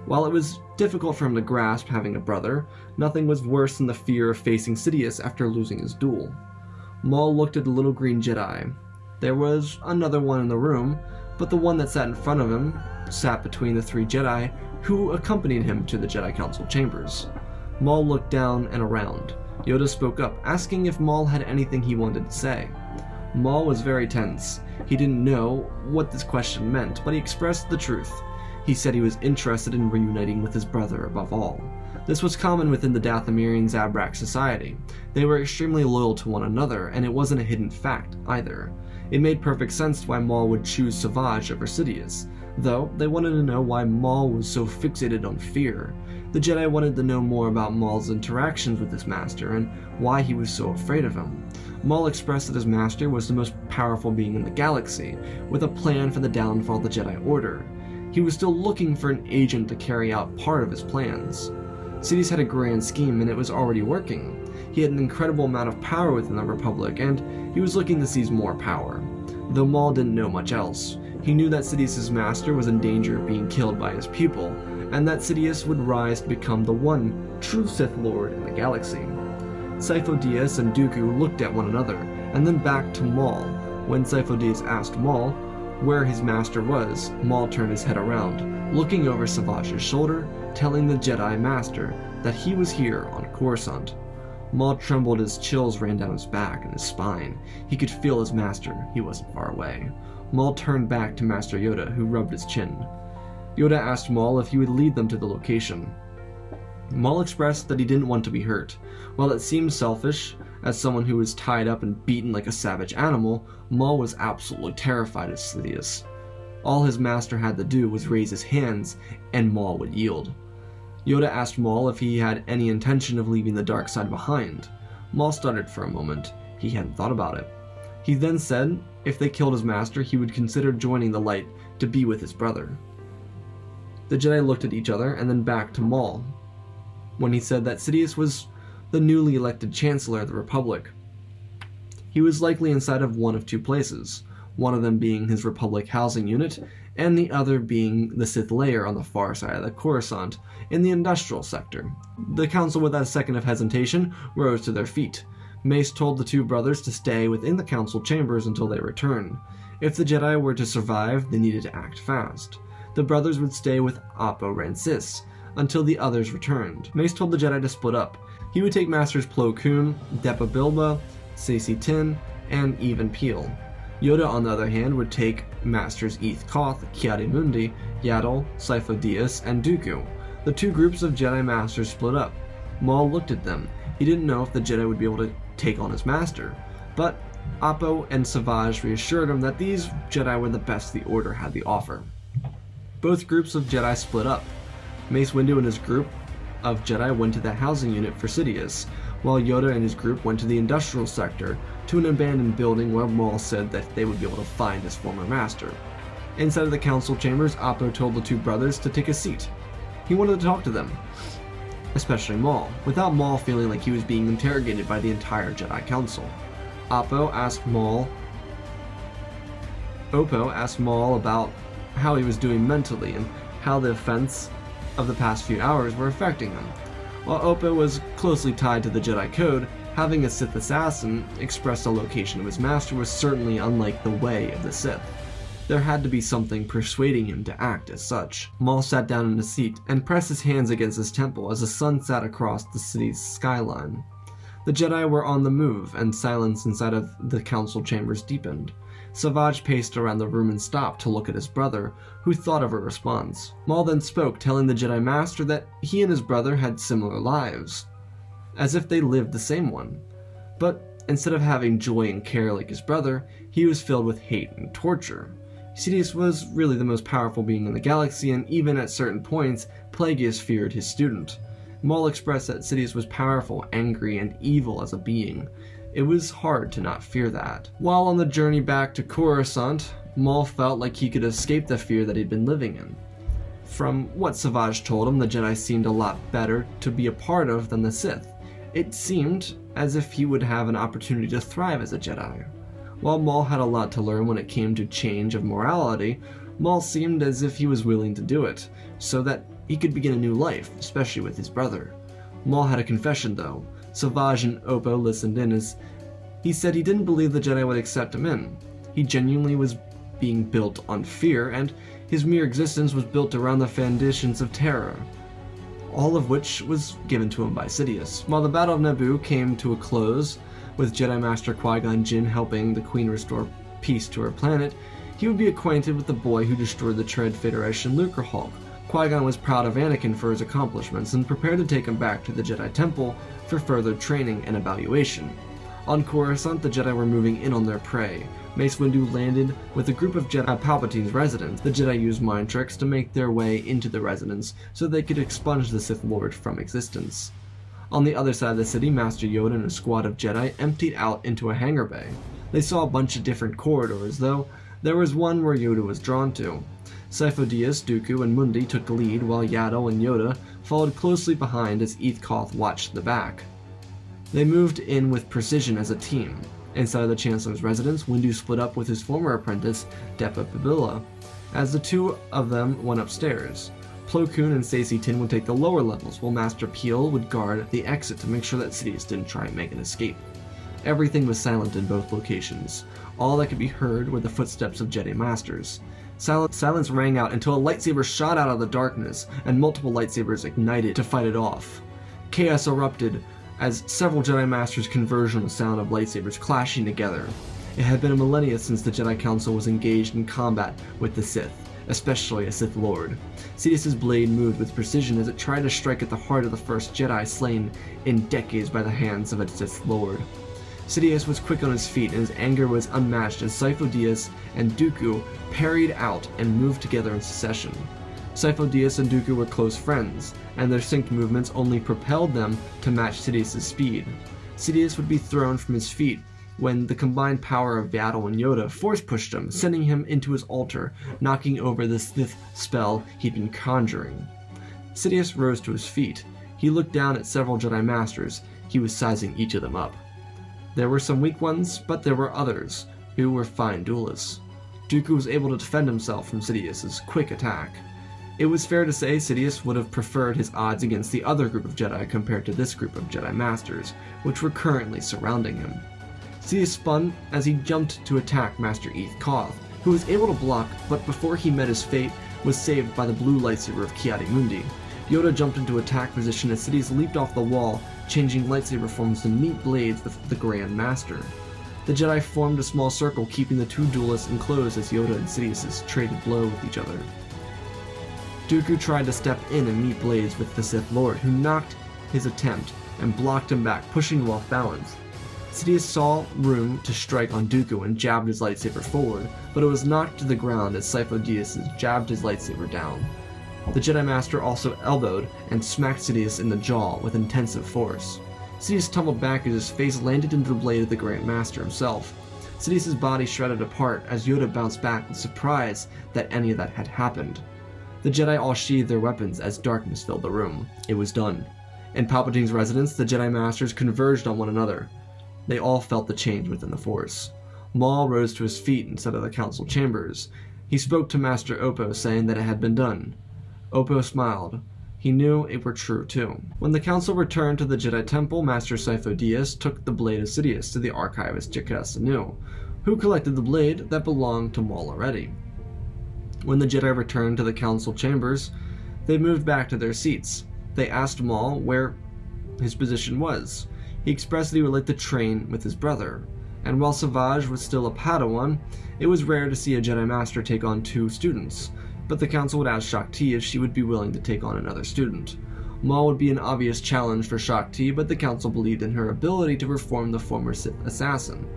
While it was difficult for him to grasp having a brother, nothing was worse than the fear of facing Sidious after losing his duel. Maul looked at the little green Jedi. There was another one in the room, but the one that sat in front of him sat between the three Jedi who accompanied him to the Jedi Council chambers. Maul looked down and around. Yoda spoke up, asking if Maul had anything he wanted to say. Maul was very tense. He didn't know what this question meant, but he expressed the truth. He said he was interested in reuniting with his brother above all. This was common within the Dathomirian Zabrak society. They were extremely loyal to one another, and it wasn't a hidden fact either. It made perfect sense why Maul would choose Savage over Sidious, though they wanted to know why Maul was so fixated on fear. The Jedi wanted to know more about Maul's interactions with his master and why he was so afraid of him. Maul expressed that his master was the most powerful being in the galaxy, with a plan for the downfall of the Jedi Order. He was still looking for an agent to carry out part of his plans. Sidious had a grand scheme, and it was already working. He had an incredible amount of power within the Republic, and he was looking to seize more power. Though Maul didn't know much else, he knew that Sidious's master was in danger of being killed by his pupil, and that Sidious would rise to become the one true Sith Lord in the galaxy. Sifo-Dyas and Dooku looked at one another, and then back to Maul. When Sifo-Dyas asked Maul where his master was, Maul turned his head around, looking over Savage's shoulder, telling the Jedi Master that he was here on Coruscant. Maul trembled as chills ran down his back and his spine. He could feel his master. He wasn't far away. Maul turned back to Master Yoda, who rubbed his chin. Yoda asked Maul if he would lead them to the location. Maul expressed that he didn't want to be hurt. While it seemed selfish, as someone who was tied up and beaten like a savage animal, Maul was absolutely terrified of Sidious. All his master had to do was raise his hands, and Maul would yield. Yoda asked Maul if he had any intention of leaving the dark side behind. Maul stuttered for a moment. He hadn't thought about it. He then said if they killed his master, he would consider joining the light to be with his brother. The Jedi looked at each other and then back to Maul when he said that Sidious was the newly elected Chancellor of the Republic. He was likely inside of one of two places, one of them being his Republic housing unit, and the other being the Sith lair on the far side of the Coruscant, in the industrial sector. The council, without a second of hesitation, rose to their feet. Mace told the two brothers to stay within the council chambers until they returned. If the Jedi were to survive, they needed to act fast. The brothers would stay with Oppo Rancis until the others returned. Mace told the Jedi to split up. He would take Masters Plo Koon, Depa Bilba, Saesee Tiin, and Even Peel. Yoda, on the other hand, would take Masters Eeth Koth, Ki-Adi-Mundi, Yaddle, Sifo-Dyas, and Dooku. The two groups of Jedi Masters split up. Maul looked at them. He didn't know if the Jedi would be able to take on his master, but Oppo and Savage reassured him that these Jedi were the best the Order had to offer. Both groups of Jedi split up. Mace Windu and his group of Jedi went to the housing unit for Sidious, while Yoda and his group went to the industrial sector, to an abandoned building where Maul said that they would be able to find his former master. Inside of the council chambers, Oppo told the two brothers to take a seat. He wanted to talk to them, especially Maul, without Maul feeling like he was being interrogated by the entire Jedi Council. Oppo asked Maul about how he was doing mentally and how the events of the past few hours were affecting him. While Oppo was closely tied to the Jedi Code, having a Sith assassin express the location of his master was certainly unlike the way of the Sith. There had to be something persuading him to act as such. Maul sat down in a seat and pressed his hands against his temple as the sun sat across the city's skyline. The Jedi were on the move, and silence inside of the council chambers deepened. Savage paced around the room and stopped to look at his brother, who thought of a response. Maul then spoke, telling the Jedi Master that he and his brother had similar lives, as if they lived the same one. But instead of having joy and care like his brother, he was filled with hate and torture. Sidious was really the most powerful being in the galaxy, and even at certain points, Plagueis feared his student. Maul expressed that Sidious was powerful, angry, and evil as a being. It was hard to not fear that. While on the journey back to Coruscant, Maul felt like he could escape the fear that he'd been living in. From what Savage told him, the Jedi seemed a lot better to be a part of than the Sith. It seemed as if he would have an opportunity to thrive as a Jedi. While Maul had a lot to learn when it came to change of morality, Maul seemed as if he was willing to do it, so that he could begin a new life, especially with his brother. Maul had a confession though. Savage and Oppo listened in as he said he didn't believe the Jedi would accept him in. He genuinely was being built on fear, and his mere existence was built around the foundations of terror, all of which was given to him by Sidious. While the Battle of Naboo came to a close, with Jedi Master Qui-Gon Jinn helping the Queen restore peace to her planet, He would be acquainted with the boy who destroyed the Trade Federation Lucrehulk. Qui-Gon was proud of Anakin for his accomplishments and prepared to take him back to the Jedi Temple for further training and evaluation. On Coruscant, the Jedi were moving in on their prey. Mace Windu landed with a group of Jedi Palpatine's residents. The Jedi used mind tricks to make their way into the residence so they could expunge the Sith Lord from existence. On the other side of the city, Master Yoda and a squad of Jedi emptied out into a hangar bay. They saw a bunch of different corridors, though there was one where Yoda was drawn to. Sifo Dyas, Dooku, and Mundi took the lead, while Yaddle and Yoda followed closely behind as Eth Koth watched the back. They moved in with precision as a team. Inside of the Chancellor's residence, Windu split up with his former apprentice, Depa Bibilla, as the two of them went upstairs. Plo Koon and Stacey Tin would take the lower levels, while Master Peel would guard the exit to make sure that Sidious didn't try and make an escape. Everything was silent in both locations. All that could be heard were the footsteps of Jedi Masters. Silence rang out until a lightsaber shot out of the darkness, and multiple lightsabers ignited to fight it off. Chaos erupted as several Jedi Masters converged on the sound of lightsabers clashing together. It had been a millennia since the Jedi Council was engaged in combat with the Sith, especially a Sith Lord. Sidious's blade moved with precision as it tried to strike at the heart of the first Jedi slain in decades by the hands of a Sith Lord. Sidious was quick on his feet, and his anger was unmatched as Sifo Dyas and Dooku parried out and moved together in succession. Sifo Dyas and Dooku were close friends, and their synced movements only propelled them to match Sidious's speed. Sidious would be thrown from his feet when the combined power of Yaddle and Yoda force-pushed him, sending him into his altar, knocking over the Sith spell he'd been conjuring. Sidious rose to his feet. He looked down at several Jedi Masters. He was sizing each of them up. There were some weak ones, but there were others who were fine duelists. Dooku was able to defend himself from Sidious's quick attack. It was fair to say Sidious would have preferred his odds against the other group of Jedi compared to this group of Jedi Masters, which were currently surrounding him. Sidious spun as he jumped to attack Master Eth Koth, who was able to block, but before he met his fate, was saved by the blue lightsaber of Ki-Adi-Mundi. Yoda jumped into attack position as Sidious leaped off the wall, changing lightsaber forms to meet blades with the Grand Master. The Jedi formed a small circle, keeping the two duelists enclosed as Yoda and Sidious traded blows with each other. Dooku tried to step in and meet blades with the Sith Lord, who knocked his attempt and blocked him back, pushing him off balance. Sidious saw room to strike on Dooku and jabbed his lightsaber forward, but it was knocked to the ground as Sifo Dyas jabbed his lightsaber down. The Jedi Master also elbowed and smacked Sidious in the jaw with intensive force. Sidious tumbled back as his face landed into the blade of the Grand Master himself. Sidious's body shredded apart as Yoda bounced back with surprise that any of that had happened. The Jedi all sheathed their weapons as darkness filled the room. It was done. In Palpatine's residence, the Jedi Masters converged on one another. They all felt the change within the Force. Maul rose to his feet instead of the council chambers. He spoke to Master Oppo, saying that it had been done. Oppo smiled. He knew it were true, too. When the council returned to the Jedi Temple, Master Sifo Dyas took the blade of Sidious to the archivist Jekka Sanu, who collected the blade that belonged to Maul already. When the Jedi returned to the council chambers, they moved back to their seats. They asked Maul where his position was. He expressed that he would like to train with his brother, and while Savage was still a Padawan, it was rare to see a Jedi Master take on two students, but the council would ask Shaak Ti if she would be willing to take on another student. Maul would be an obvious challenge for Shaak Ti, but the council believed in her ability to reform the former Sith assassin.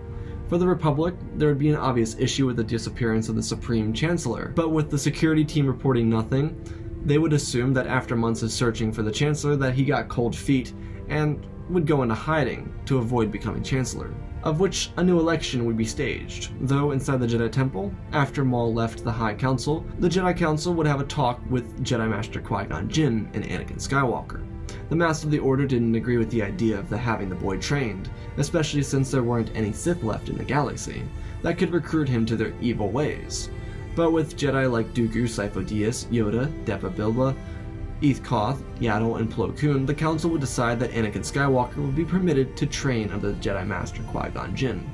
For the Republic, there would be an obvious issue with the disappearance of the Supreme Chancellor, but with the security team reporting nothing, they would assume that after months of searching for the Chancellor that he got cold feet and would go into hiding to avoid becoming Chancellor, of which a new election would be staged. Though inside the Jedi Temple, after Maul left the High Council, the Jedi Council would have a talk with Jedi Master Qui-Gon Jinn and Anakin Skywalker. The Master of the Order didn't agree with the idea of having the boy trained, especially since there weren't any Sith left in the galaxy that could recruit him to their evil ways. But with Jedi like Dooku, Sifo Dyas, Yoda, Depa Bibilla, Eth Koth, Yaddle, and Plo Koon, the Council would decide that Anakin Skywalker would be permitted to train under the Jedi Master Qui-Gon Jinn.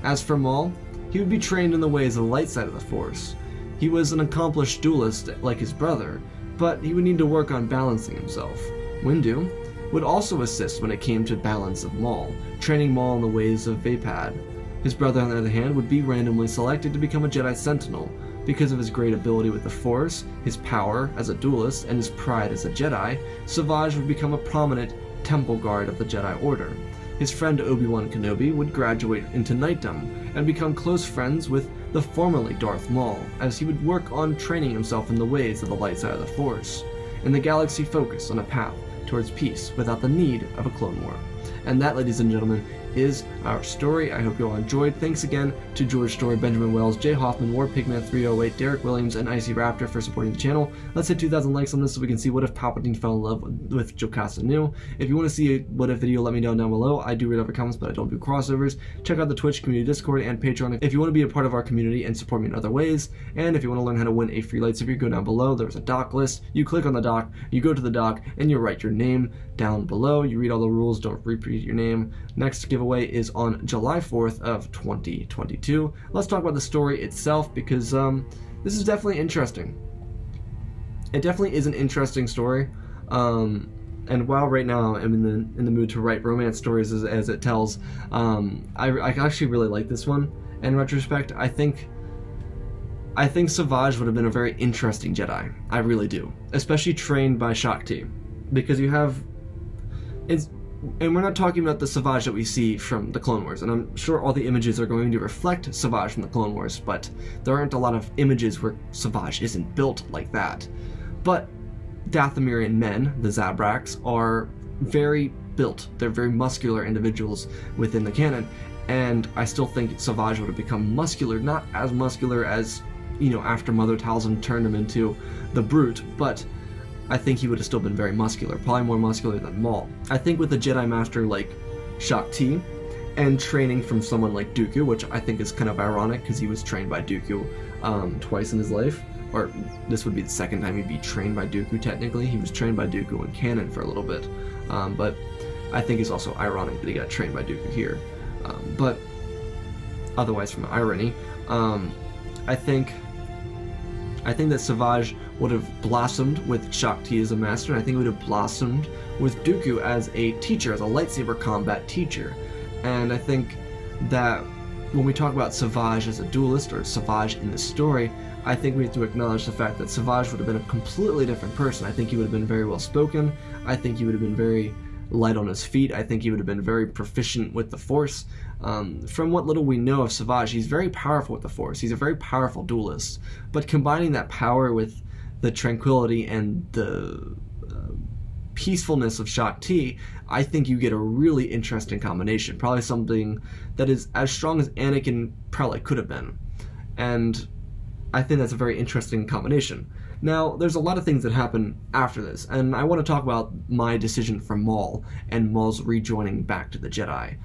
As for Maul, he would be trained in the ways of the light side of the Force. He was an accomplished duelist like his brother, but he would need to work on balancing himself. Windu would also assist when it came to balance of Maul, training Maul in the ways of Vapad. His brother, on the other hand, would be randomly selected to become a Jedi Sentinel. Because of his great ability with the Force, his power as a duelist, and his pride as a Jedi, Savage would become a prominent temple guard of the Jedi Order. His friend Obi-Wan Kenobi would graduate into knightdom and become close friends with the formerly Darth Maul, as he would work on training himself in the ways of the light side of the Force, and the galaxy focused on a path towards peace without the need of a clone war. And that, ladies and gentlemen, is our story. I hope you all enjoyed. Thanks again to George Story, Benjamin Wells, Jay Hoffman, War Pigman 308, Derek Williams, and Icy Raptor for supporting the channel. Let's hit 2,000 likes on this so we can see what if Palpatine fell in love with Jocasta Nu. If you want to see a what if video, let me know down below. I do read over comments, but I don't do crossovers. Check out the Twitch community Discord and Patreon if you want to be a part of our community and support me in other ways. And if you want to learn how to win a free lightsaber, go down below. There's a doc list. You click on the doc, you go to the doc, and you write your name down below. You read all the rules, don't repeat your name. Next giveaway is on July 4th of 2022. Let's talk about the story itself, because this is definitely interesting. It definitely is an interesting story. And while right now I'm in the mood to write romance stories as it tells, I actually really like this one. In retrospect, I think Savage would have been a very interesting Jedi. I really do, especially trained by Shaak Ti, because you have and we're not talking about the Savage that we see from the Clone Wars, and I'm sure all the images are going to reflect Savage from the Clone Wars, but there aren't a lot of images where Savage isn't built like that. But Dathomirian men, the Zabraks, are very built. They're very muscular individuals within the canon, and I still think Savage would have become muscular, not as muscular as, you know, after Mother Talzin turned him into the Brute, but I think he would have still been very muscular, probably more muscular than Maul. I think with a Jedi Master like Shaak Ti, and training from someone like Dooku, which I think is kind of ironic because he was trained by Dooku twice in his life, or this would be the second time he'd be trained by Dooku technically. He was trained by Dooku in canon for a little bit, but I think it's also ironic that he got trained by Dooku here. But otherwise, from irony, I think that Savage would have blossomed with Shaak Ti as a master, and I think it would have blossomed with Dooku as a teacher, as a lightsaber combat teacher. And I think that when we talk about Savage as a duelist, or Savage in the story, I think we have to acknowledge the fact that Savage would have been a completely different person. I think he would have been very well spoken. I think he would have been very light on his feet. I think he would have been very proficient with the Force. From what little we know of Savage, he's very powerful with the Force. He's a very powerful duelist. But combining that power with the tranquility and the peacefulness of Shaak Ti, I think you get a really interesting combination. Probably something that is as strong as Anakin probably could have been. And I think that's a very interesting combination. Now, there's a lot of things that happen after this, and I want to talk about my decision for Maul and Maul's rejoining back to the Jedi.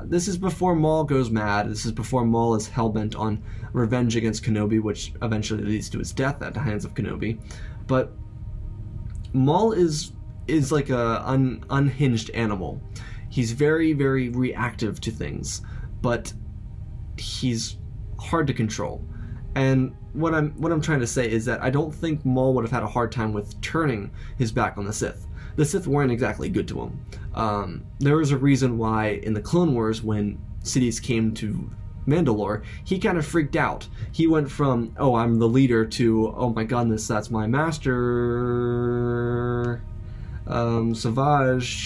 This is before Maul goes mad. This is before Maul is hellbent on revenge against Kenobi, which eventually leads to his death at the hands of Kenobi. But Maul is like a unhinged animal. He's very, very reactive to things, but he's hard to control. And what I'm trying to say is that I don't think Maul would have had a hard time with turning his back on the Sith. The Sith weren't exactly good to him. There was a reason why in the Clone Wars, when Sidious came to Mandalore, he kind of freaked out. He went from, oh, I'm the leader, to, oh my goodness, that's my master, Savage,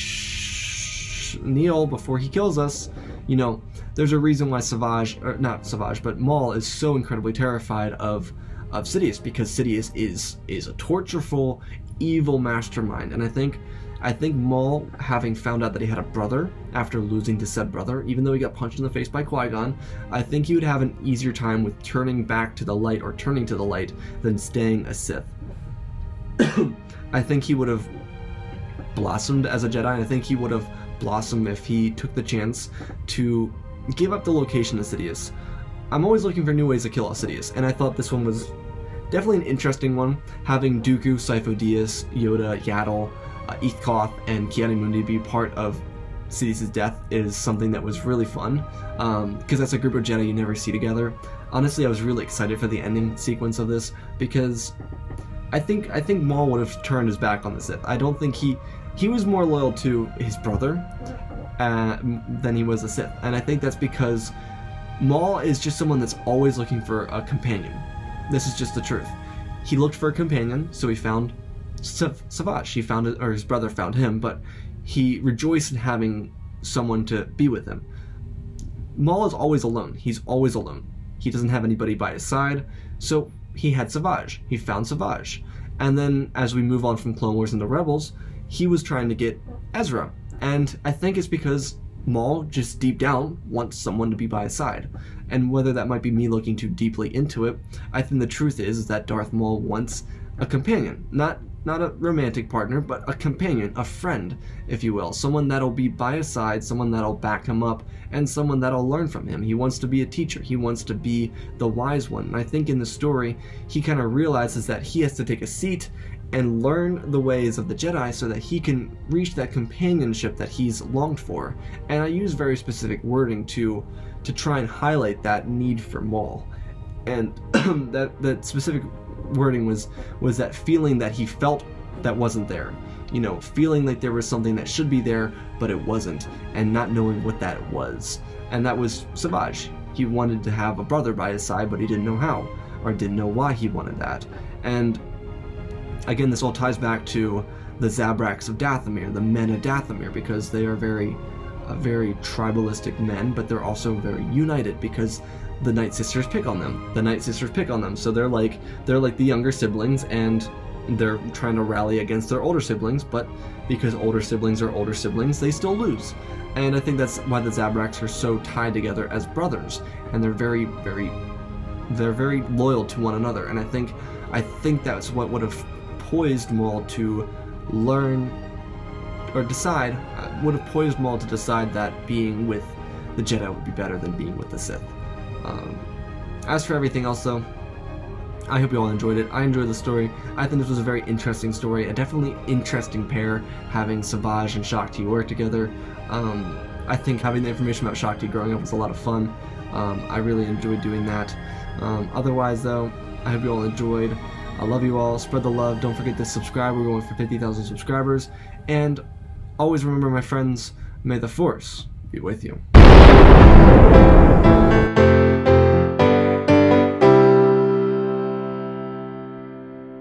kneel before he kills us. You know, there's a reason why not Savage, but Maul is so incredibly terrified of Sidious, because Sidious is a tortureful, evil mastermind. And I think Maul, having found out that he had a brother after losing to said brother, even though he got punched in the face by Qui-Gon, I think he would have an easier time with turning back to the light, or turning to the light, than staying a Sith. I think he would have blossomed as a Jedi, and I think he would have blossomed if he took the chance to give up the location of Sidious. I'm always looking for new ways to kill Sidious, and I thought this one was definitely an interesting one. Having Dooku, Sifo Dyas, Yoda, Yaddle, Ethkoth, and Ki-Adi-Mundi be part of Sidious's death is something that was really fun, because that's a group of Jedi you never see together. Honestly, I was really excited for the ending sequence of this, because I think Maul would have turned his back on the Sith. I don't think he was more loyal to his brother than he was a Sith, and I think that's because Maul is just someone that's always looking for a companion. This is just the truth. He looked for a companion, so he found Savage. He found it, or his brother found him, but he rejoiced in having someone to be with him. Maul is always alone. He's always alone. He doesn't have anybody by his side, so he had Savage. He found Savage. And then as we move on from Clone Wars into Rebels, he was trying to get Ezra. And I think it's because Maul just deep down wants someone to be by his side. And whether that might be me looking too deeply into it, I think the truth is that Darth Maul wants a companion. Not a romantic partner, but a companion, a friend, if you will. Someone that'll be by his side, someone that'll back him up, and someone that'll learn from him. He wants to be a teacher. He wants to be the wise one. And I think in the story, he kind of realizes that he has to take a seat and learn the ways of the Jedi so that he can reach that companionship that he's longed for. And I use very specific wording to try and highlight that need for Maul. And that specific wording was that feeling that he felt that wasn't there. You know, feeling like there was something that should be there, but it wasn't, and not knowing what that was. And that was Savage. He wanted to have a brother by his side, but he didn't know how, or didn't know why he wanted that. And again, this all ties back to the Zabraks of Dathomir, the men of Dathomir, because they are very tribalistic men, but they're also very united because the Night Sisters pick on them. So they're like the younger siblings, and they're trying to rally against their older siblings, but because older siblings are older siblings, they still lose. And I think that's why the Zabraks are so tied together as brothers, and they're very loyal to one another. And I think that's what would have poised Maul to learn or decide, would have poised Maul to decide that being with the Jedi would be better than being with the Sith. As for everything else, though, I hope you all enjoyed it. I enjoyed the story. I think this was a very interesting story, a definitely interesting pair, having Savage and Shaak Ti work together. I think having the information about Shaak Ti growing up was a lot of fun. I really enjoyed doing that. Otherwise, though, I hope you all enjoyed. I love you all. Spread the love. Don't forget to subscribe. We're going for 50,000 subscribers. And always remember, my friends, may the Force be with you.